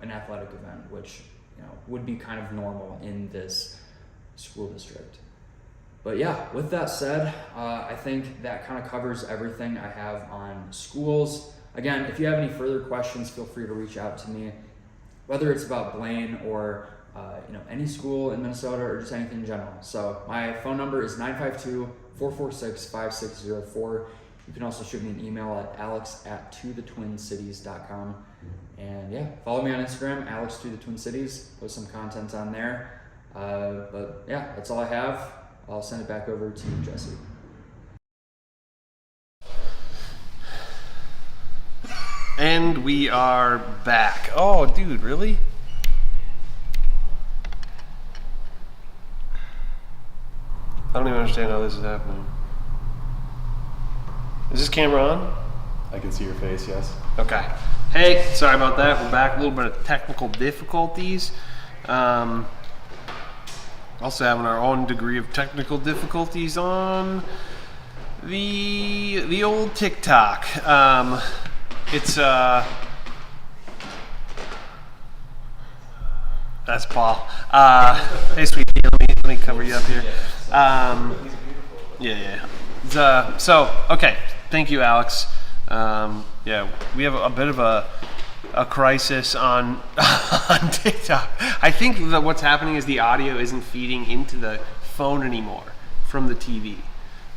an athletic event, which would be kind of normal in this school district. But yeah, with that said, I think that kind of covers everything I have on schools. Again, if you have any further questions, feel free to reach out to me, whether it's about Blaine or any school in Minnesota or just anything in general. So my phone number is 952-446-5604. You can also shoot me an email at alex@tothetwincities.com. And yeah, follow me on Instagram, alex2thetwincities. Post some content on there. But yeah, that's all I have. I'll send it back over to you, Jesse. And we are back. Oh, dude, really? I don't even understand how this is happening. Is this camera on? I can see your face, yes. Okay. Hey, sorry about that. We're back. A little bit of technical difficulties. Also having our own degree of technical difficulties on the old TikTok. It's that's Paul. Hey, sweetie, let me cover you up here. Yeah. So okay, thank you, Alex. We have a bit of a crisis on TikTok. I think that what's happening is the audio isn't feeding into the phone anymore from the TV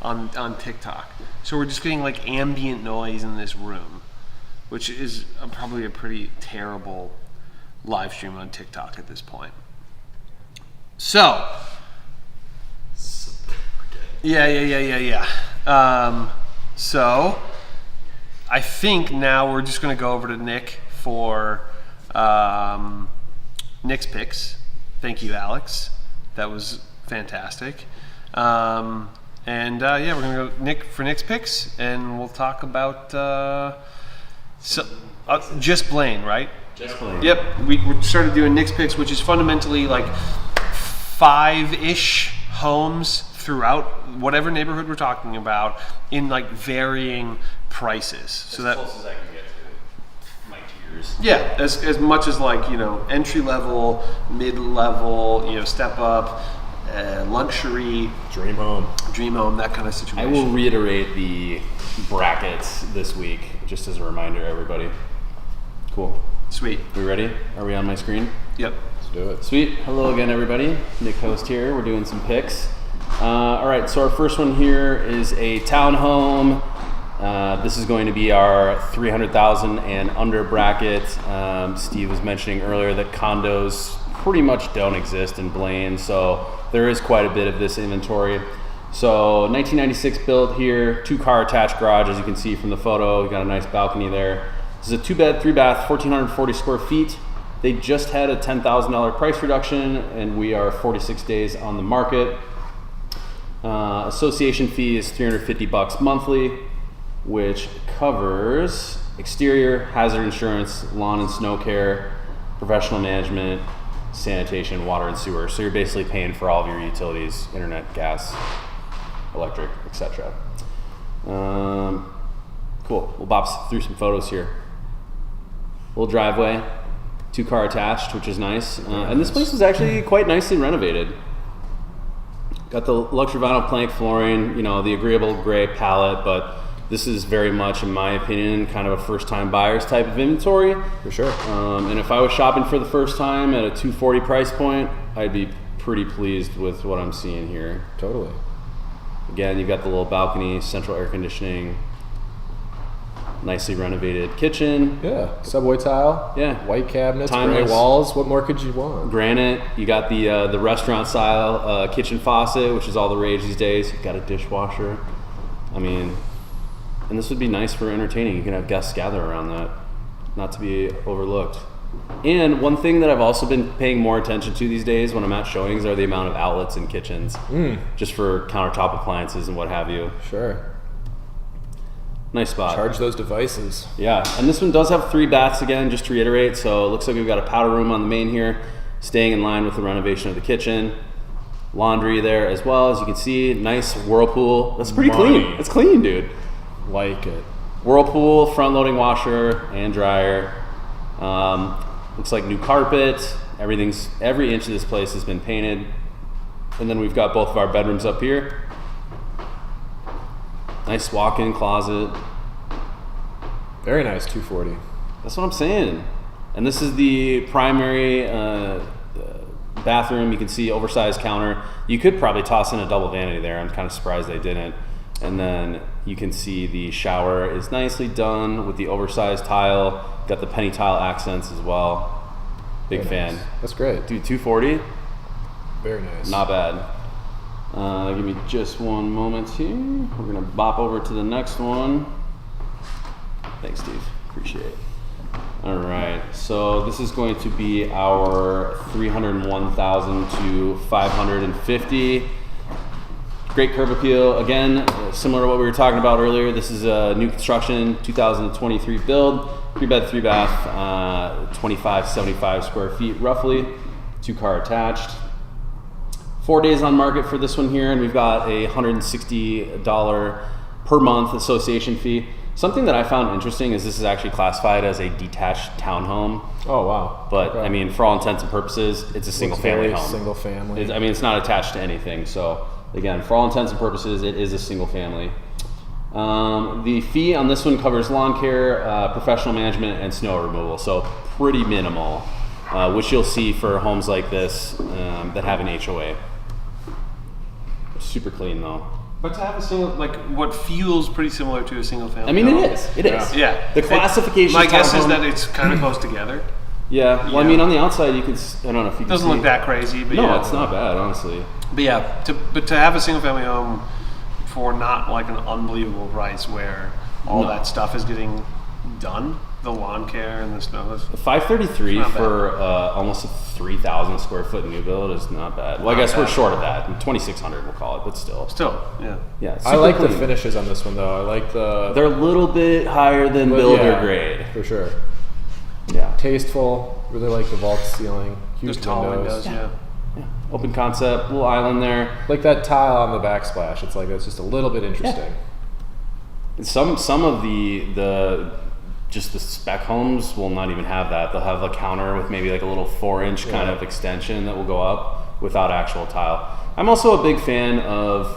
on TikTok. So we're just getting like ambient noise in this room, which is probably a pretty terrible live stream on TikTok at this point. So, yeah. So, I think now we're just going to go over to Nick for Nick's picks. Thank you, Alex. That was fantastic. We're going to go Nick for Nick's picks, and we'll talk about just Blaine, right? Just Blaine. Yep. We started doing Nick's picks, which is fundamentally like 5-ish homes throughout whatever neighborhood we're talking about in like varying prices. So that close as I can get to my tiers. Yeah, as much as like, entry level, mid level, step up, luxury, Dream home. that kind of situation. I will reiterate the brackets this week, just as a reminder, everybody. Cool. Sweet. We ready? Are we on my screen? Yep. Let's do it. Sweet. Hello again, everybody. Nick Host here. We're doing some picks. All right, so our first one here is a townhome. This is going to be our 300,000 and under bracket. Steve was mentioning earlier that condos pretty much don't exist in Blaine, so there is quite a bit of this inventory. So 1996 built here, 2-car attached garage, as you can see from the photo. We've got a nice balcony there. This is a 2-bed, 3-bath, 1,440 square feet. They just had a $10,000 price reduction, and we are 46 days on the market. Association fee is $350 monthly, which covers exterior, hazard insurance, lawn and snow care, professional management, sanitation, water and sewer. So you're basically paying for all of your utilities, internet, gas, electric, etc. Cool. We'll bop through some photos here. Little driveway, 2-car attached, which is nice. And this place was actually quite nicely renovated. Got the luxury vinyl plank flooring, the agreeable gray palette, but this is very much, in my opinion, kind of a first-time buyer's type of inventory. For sure. And if I was shopping for the first time at a $240 price point, I'd be pretty pleased with what I'm seeing here. Totally. Again, you've got the little balcony, central air conditioning. nicely renovated kitchen. Yeah, subway tile. Yeah. White cabinets, Timeless. gray walls. What more could you want? Granite. You got the restaurant style kitchen faucet, which is all the rage these days. You've got a dishwasher. I mean, and this would be nice for entertaining. You can have guests gather around that, not to be overlooked. And one thing that I've also been paying more attention to these days when I'm at showings are the amount of outlets in kitchens, just for countertop appliances and what have you. Sure. Nice spot. Charge those devices. Yeah, and this one does have 3 baths again, just to reiterate. So it looks like we've got a powder room on the main here, staying in line with the renovation of the kitchen. Laundry there as well, as you can see. Nice whirlpool. That's pretty clean. It's clean, dude. Like it. Whirlpool, front-loading washer and dryer. Looks like new carpet. Every inch of this place has been painted. And then we've got both of our bedrooms up here. Nice walk-in closet. Very nice, 240. That's what I'm saying. And this is the primary bathroom. You can see oversized counter. You could probably toss in a double vanity there. I'm kind of surprised they didn't. And then you can see the shower is nicely done with the oversized tile. Got the penny tile accents as well. Big Very fan. nice. That's great. Dude, 240? Very nice. Not bad. Give me just one moment here. We're gonna bop over to the next one. Thanks, Steve. Appreciate it. All right, so this is going to be our 301,000 to 550. Great curb appeal. Again, similar to what we were talking about earlier, this is a new construction, 2023 build, 3-bed, 3-bath, 2575 square feet roughly, 2-car attached. 4 days on market for this one here, and we've got a $160 per month association fee. Something that I found interesting is this is actually classified as a detached townhome. Oh, wow. But Okay. I mean, for all intents and purposes, it's a single family home. Single family. It's not attached to anything. So again, for all intents and purposes, it is a single family. The fee on this one covers lawn care, professional management, and snow removal. So pretty minimal, which you'll see for homes like this that have an HOA. Super clean though. But to have a single, like what feels pretty similar to a single family. I mean, home. it is. It is. Yeah. The classification. My guess is townhome- that it's kind of close together. Yeah. Well, I Yeah. mean, on the outside, you can. I don't know if you It can. doesn't see. look that crazy, but No, yeah. it's not bad, honestly. But yeah, to have a single family home for not like an unbelievable price where all No. that stuff is getting done, the lawn care and the snow. 533 It's not for almost a 3,000 square foot new build is not bad. Well, I Not guess we're bad. short of that. 2,600 we'll call it, but still. Still, yeah. Yeah, it's I super like the clean. finishes on this one, though. I like the... They're a little bit higher than but builder yeah, grade. For sure. Yeah. Tasteful. Really like the vault ceiling. Huge Just tall windows, yeah. Yeah. Open concept, little island there. Like that tile on the backsplash. It's like, it's just a little bit interesting. Some of the just the spec homes will not even have that. They'll have a counter with maybe like a little 4-inch kind of extension that will go up without actual tile. I'm also a big fan of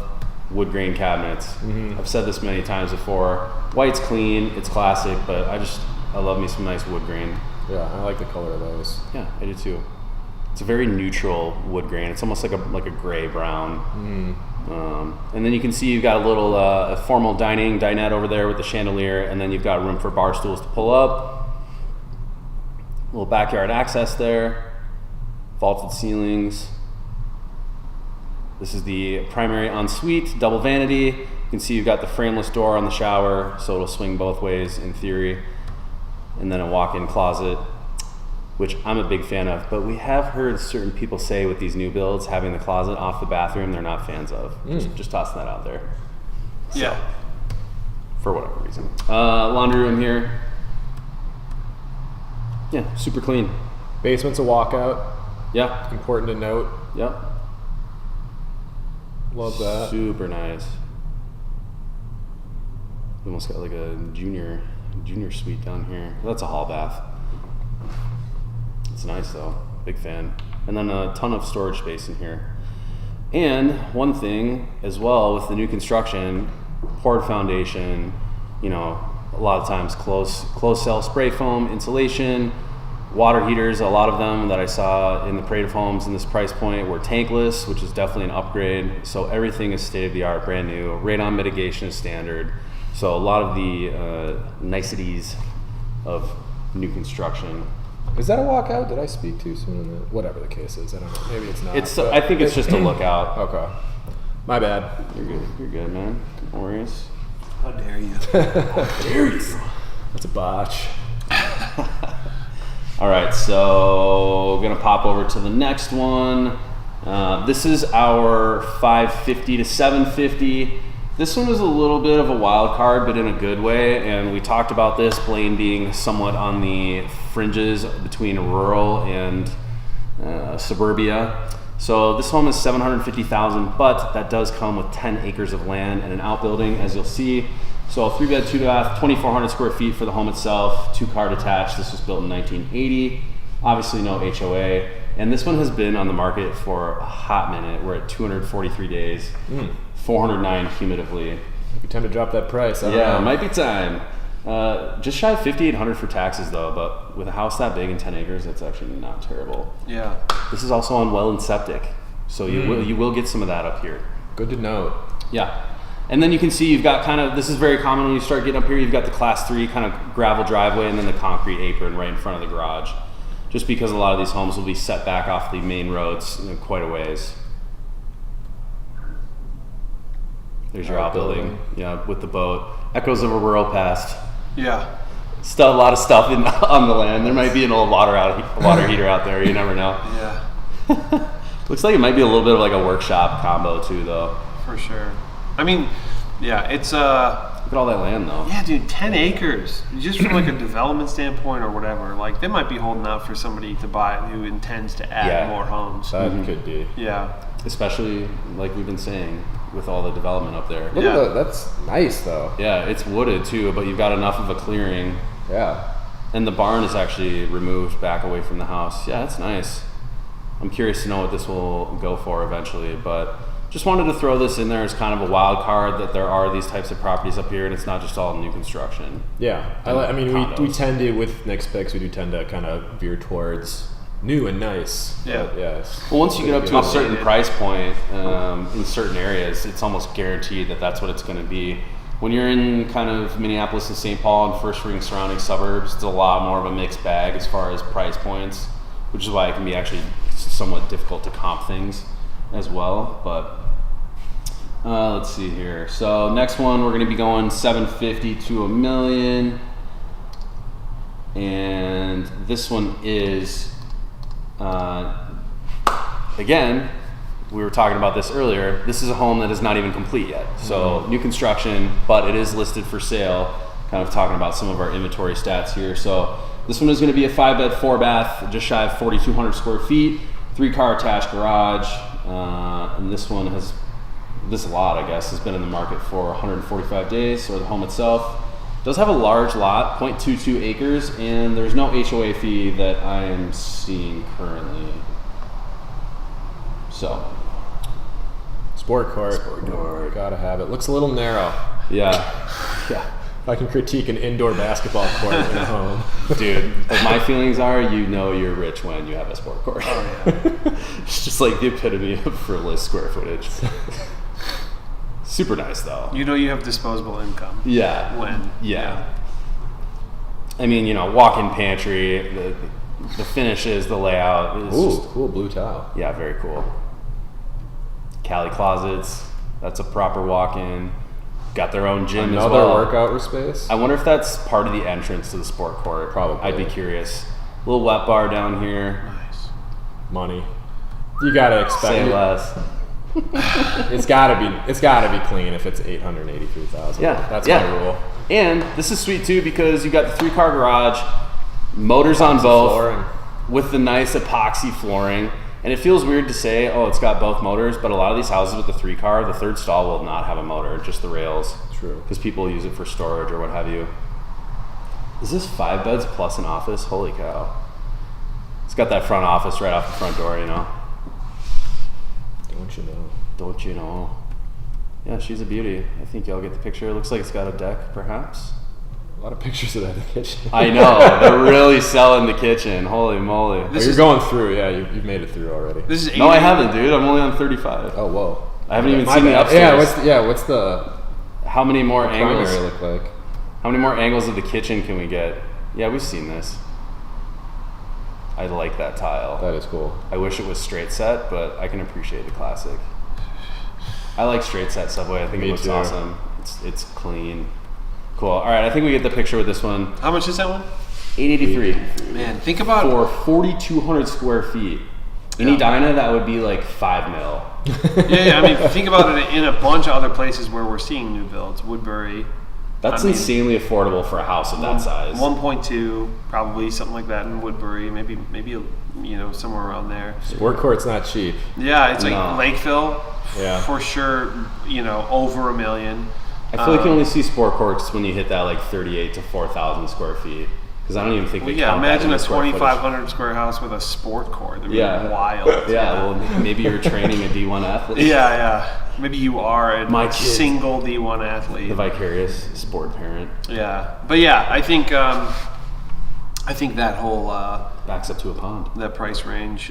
wood grain cabinets. I've said this many times before. White's clean, it's classic, but I love me some nice wood grain. Yeah, I like the color of those. Yeah, I do too. It's a very neutral wood grain. It's almost like a gray brown. And then you can see you've got a little formal dinette over there with the chandelier, and then you've got room for bar stools to pull up. Little backyard access there. Vaulted ceilings. This is the primary ensuite, double vanity. You can see you've got the frameless door on the shower, so it'll swing both ways in theory. And then a walk-in closet, which I'm a big fan of, but we have heard certain people say with these new builds, having the closet off the bathroom, they're not fans of. Just tossing that out there. So, Yeah. for whatever reason. Laundry room here. Yeah, super clean. Basement's a walkout. Yeah, Important to note. yep. Love that. Super nice. We almost got like a junior suite down here. That's a hall bath. It's nice though. Big fan. And then a ton of storage space in here. And one thing as well with the new construction, poured foundation, you know, a lot of times closed cell spray foam insulation, water heaters. A lot of them that I saw in the parade of homes in this price point were tankless, which is definitely an upgrade. So everything is state of the art, brand new. Radon mitigation is standard. So a lot of the niceties of new construction. Is that a walkout? Did I speak too soon? Whatever the case is, I don't know. Maybe it's not. I think it's just a lookout. Okay. My bad. You're good. You're good, man. No worries. How dare you? How dare you? That's a botch. All right, so we're gonna pop over to the next one. This is our 550 to 750. This one was a little bit of a wild card, but in a good way. And we talked about this, Blaine being somewhat on the fringes between rural and suburbia. So this home is $750,000, but that does come with 10 acres of land and an outbuilding, as you'll see. So 3-bed, 2-bath, 2,400 square feet for the home itself, 2-car detached. This was built in 1980. Obviously no HOA. And this one has been on the market for a hot minute. We're at 243 days, 409 cumulatively. Maybe time to drop that price. I don't know. It might be time. Just shy of $5,800 for taxes though, but with a house that big and 10 acres, that's actually not terrible. Yeah. This is also on well and septic, so you will get some of that up here. Good to note. Yeah. And then you can see you've got kind of, this is very common when you start getting up here, you've got the class 3 kind of gravel driveway and then the concrete apron right in front of the garage. Just because a lot of these homes will be set back off the main roads quite a ways. There's your outbuilding. Yeah, with the boat. Echoes of a rural past. Yeah. Still a lot of stuff on the land. There might be an old water heater out there. You never know. Yeah. Looks like it might be a little bit of like a workshop combo too, though. For sure. I mean, yeah, it's Look at all that land, though. yeah, dude, 10 acres. Just from like a development standpoint or whatever, like they might be holding out for somebody to buy it who intends to add more homes. That could be. Yeah. Especially like we've been saying with all the development up there. Look at that's nice though. Yeah, it's wooded too, but you've got enough of a clearing. Yeah. And the barn is actually removed back away from the house. Yeah, it's nice. I'm curious to know what this will go for eventually, but just wanted to throw this in there as kind of a wild card that there are these types of properties up here, and it's not just all new construction. Yeah. I mean, we tend to, with next picks, we do tend to kind of veer towards new and nice. Yeah. But yes. Well, once you get up to a certain price point in certain areas, it's almost guaranteed that that's what it's going to be. When you're in kind of Minneapolis and St. Paul and first ring surrounding suburbs, it's a lot more of a mixed bag as far as price points, which is why it can be actually somewhat difficult to comp things as well. But let's see here. So next one, we're going to be going 750 to $1 million, and this one is again, we were talking about this earlier. This is a home that is not even complete yet. So new construction, but it is listed for sale. Kind of talking about some of our inventory stats here. So this one is going to be a 5-bed, 4-bath, just shy of 4,200 square feet, 3-car attached garage, and this one has. This lot, I guess, has been in the market for 145 days, or the home itself. Does have a large lot, 0.22 acres, and there's no HOA fee that I am seeing currently. So. Sport court. Gotta have it. Looks a little narrow. Yeah. Yeah. If I can critique an indoor basketball court in a home. Dude, but my feelings are, you know you're rich when you have a sport court. Oh, yeah. It's just like the epitome of frivolous square footage. Super nice though. You know you have disposable income. Yeah. When? Yeah. I mean, you know, walk-in pantry, the finishes, the layout is Ooh, just, cool blue tile. yeah, very cool. Cali closets, that's a proper walk-in. Got their own gym as Another well. workout space. I wonder if that's part of the entrance to the sport court. Probably. I'd be curious. Little wet bar down here. Nice. Money. You gotta expect Say it. less. It's gotta be clean if it's 883,000. Yeah, That's yeah. my rule. And this is sweet too because you got the 3-car garage, motors on both, flooring. with the nice epoxy flooring. And it feels weird to say, oh, it's got both motors, but a lot of these houses with the 3-car, the third stall will not have a motor, just the rails. True. Because people use it for storage or what have you. Is this 5 beds plus an office? Holy cow. It's got that front office right off the front door, you know. Don't you know? Don't you know? Yeah, she's a beauty. I think y'all get the picture. It looks like it's got a deck, perhaps. A lot of pictures of that in the kitchen. I know. They're really selling the kitchen. Holy moly. Oh, you're going through. Yeah, you've made it through already. This is No, I haven't, dude. I'm only on 35. Oh, whoa. I haven't even My seen the bad. upstairs. What's the? It How many more angles? Primary look like. How many more angles of the kitchen can we get? Yeah, we've seen this. I like that tile. That is cool. I wish it was straight set, but I can appreciate the classic. I like straight set Subway. I think Me it looks too. awesome. It's clean. Cool. All right, I think we get the picture with this one. How much is that one? $883 Man, think about for 4,200 square feet. In Edina, that would be like $5 million. yeah, I mean, think about it in a bunch of other places where we're seeing new builds. Woodbury. That's insanely affordable for a house of that size. 1.2, probably something like that in Woodbury. Maybe somewhere around there. Sport court's not cheap. Yeah, it's like No. Lakeville. Yeah. For sure. Over $1 million. I feel like you only see sport courts when you hit that like 38 to 4,000 square feet. Because I don't even think they count that imagine in a the square footage. 2,500 square house with a sport court. That'd be Yeah. wild. Yeah, well, maybe you're training a D1 athlete. Yeah. Maybe you are a My kid. single D1 athlete. The vicarious sport parent Yeah, but yeah, I think that whole backs up to a pond. that price range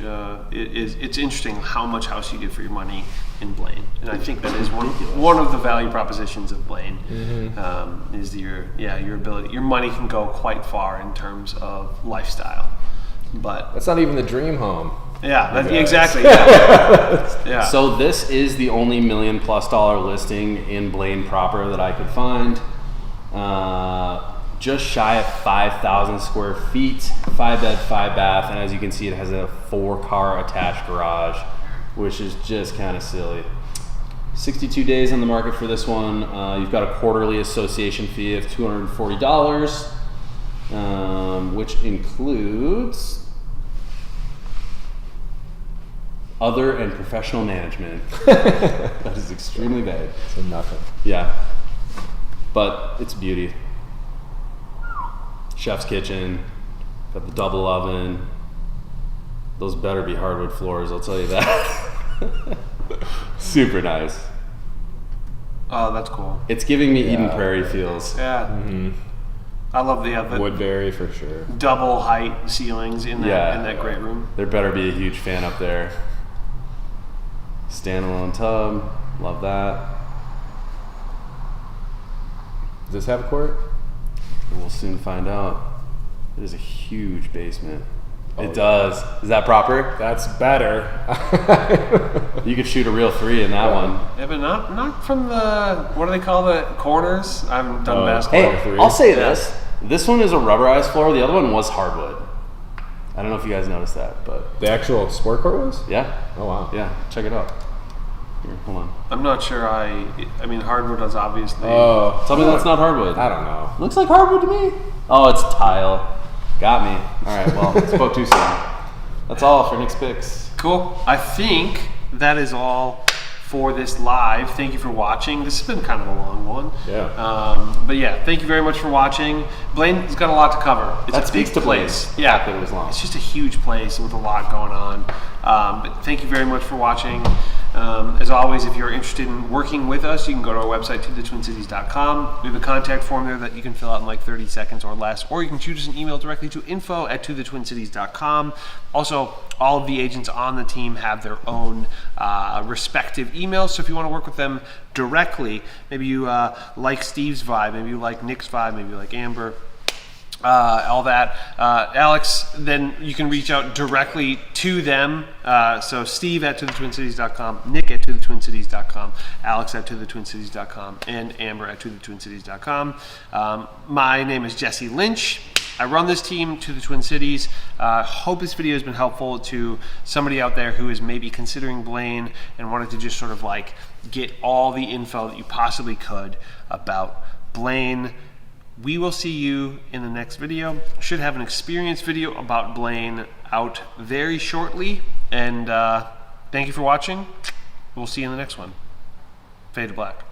it's interesting how much house you get for your money in Blaine, and I think that is one of the value propositions of Blaine. Is your ability. Your money can go quite far in terms of lifestyle, but That's not even the dream home. exactly. Yeah. So this is the only $1 million+ listing in Blaine proper that I could find. Just shy of 5,000 square feet, 5-bed, 5-bath, and as you can see, it has a 4-car attached garage, which is just kind of silly. 62 days on the market for this one. You've got a quarterly association fee of $240, which includes other and professional management. That is extremely vague. So nothing. Yeah, but it's a beauty. Chef's kitchen, got the double oven. Those better be hardwood floors, I'll tell you that. Super nice. Oh, that's cool. It's giving me Eden Prairie feels. Yeah. I love the Woodbury for sure. double height ceilings in that great room. There better be a huge fan up there. Standalone tub, love that. Does this have a court? We'll soon find out. It is a huge basement. It yeah. does. Is that proper? That's better. You could shoot a real 3 in that one. Yeah, but not from the, what do they call the corners? I haven't done basketball. Hey, three. I'll say this. This one is a rubberized floor. The other one was hardwood. I don't know if you guys noticed that, but The actual sport court was? yeah. Oh wow. Yeah, check it out. Here, hold on. I'm not sure I mean, hardwood is obviously. Oh, Tell me that's not hardwood. I don't know. Looks like hardwood to me. Oh, it's tile. Got me. All right, well, spoke too soon. That's all for Nick's picks. Cool. I think that is all for this live. Thank you for watching. This has been kind of a long one. Yeah. But yeah, thank you very much for watching. Blaine's got a lot to cover. It's That a speaks big to place. Blaine. Yeah, The fact that it was long. It's just a huge place with a lot going on. But thank you very much for watching. As always, if you're interested in working with us, you can go to our website, tothetwincities.com. We have a contact form there that you can fill out in like 30 seconds or less, or you can shoot us an email directly to info@tothetwincities.com. Also, all of the agents on the team have their own respective emails, so if you want to work with them directly, maybe you like Steve's vibe, maybe you like Nick's vibe, maybe you like Amber, all that. Alex, then you can reach out directly to them. So Steve at tothetwincities.com, Nick at tothetwincities.com, Alex at tothetwincities.com, and Amber at tothetwincities.com. My name is Jesse Lynch. I run this team to the Twin Cities. Hope this video has been helpful to somebody out there who is maybe considering Blaine and wanted to just sort of like get all the info that you possibly could about Blaine. We will see you in the next video. Should have an experience video about Blaine out very shortly. And thank you for watching. We'll see you in the next one. Fade to black.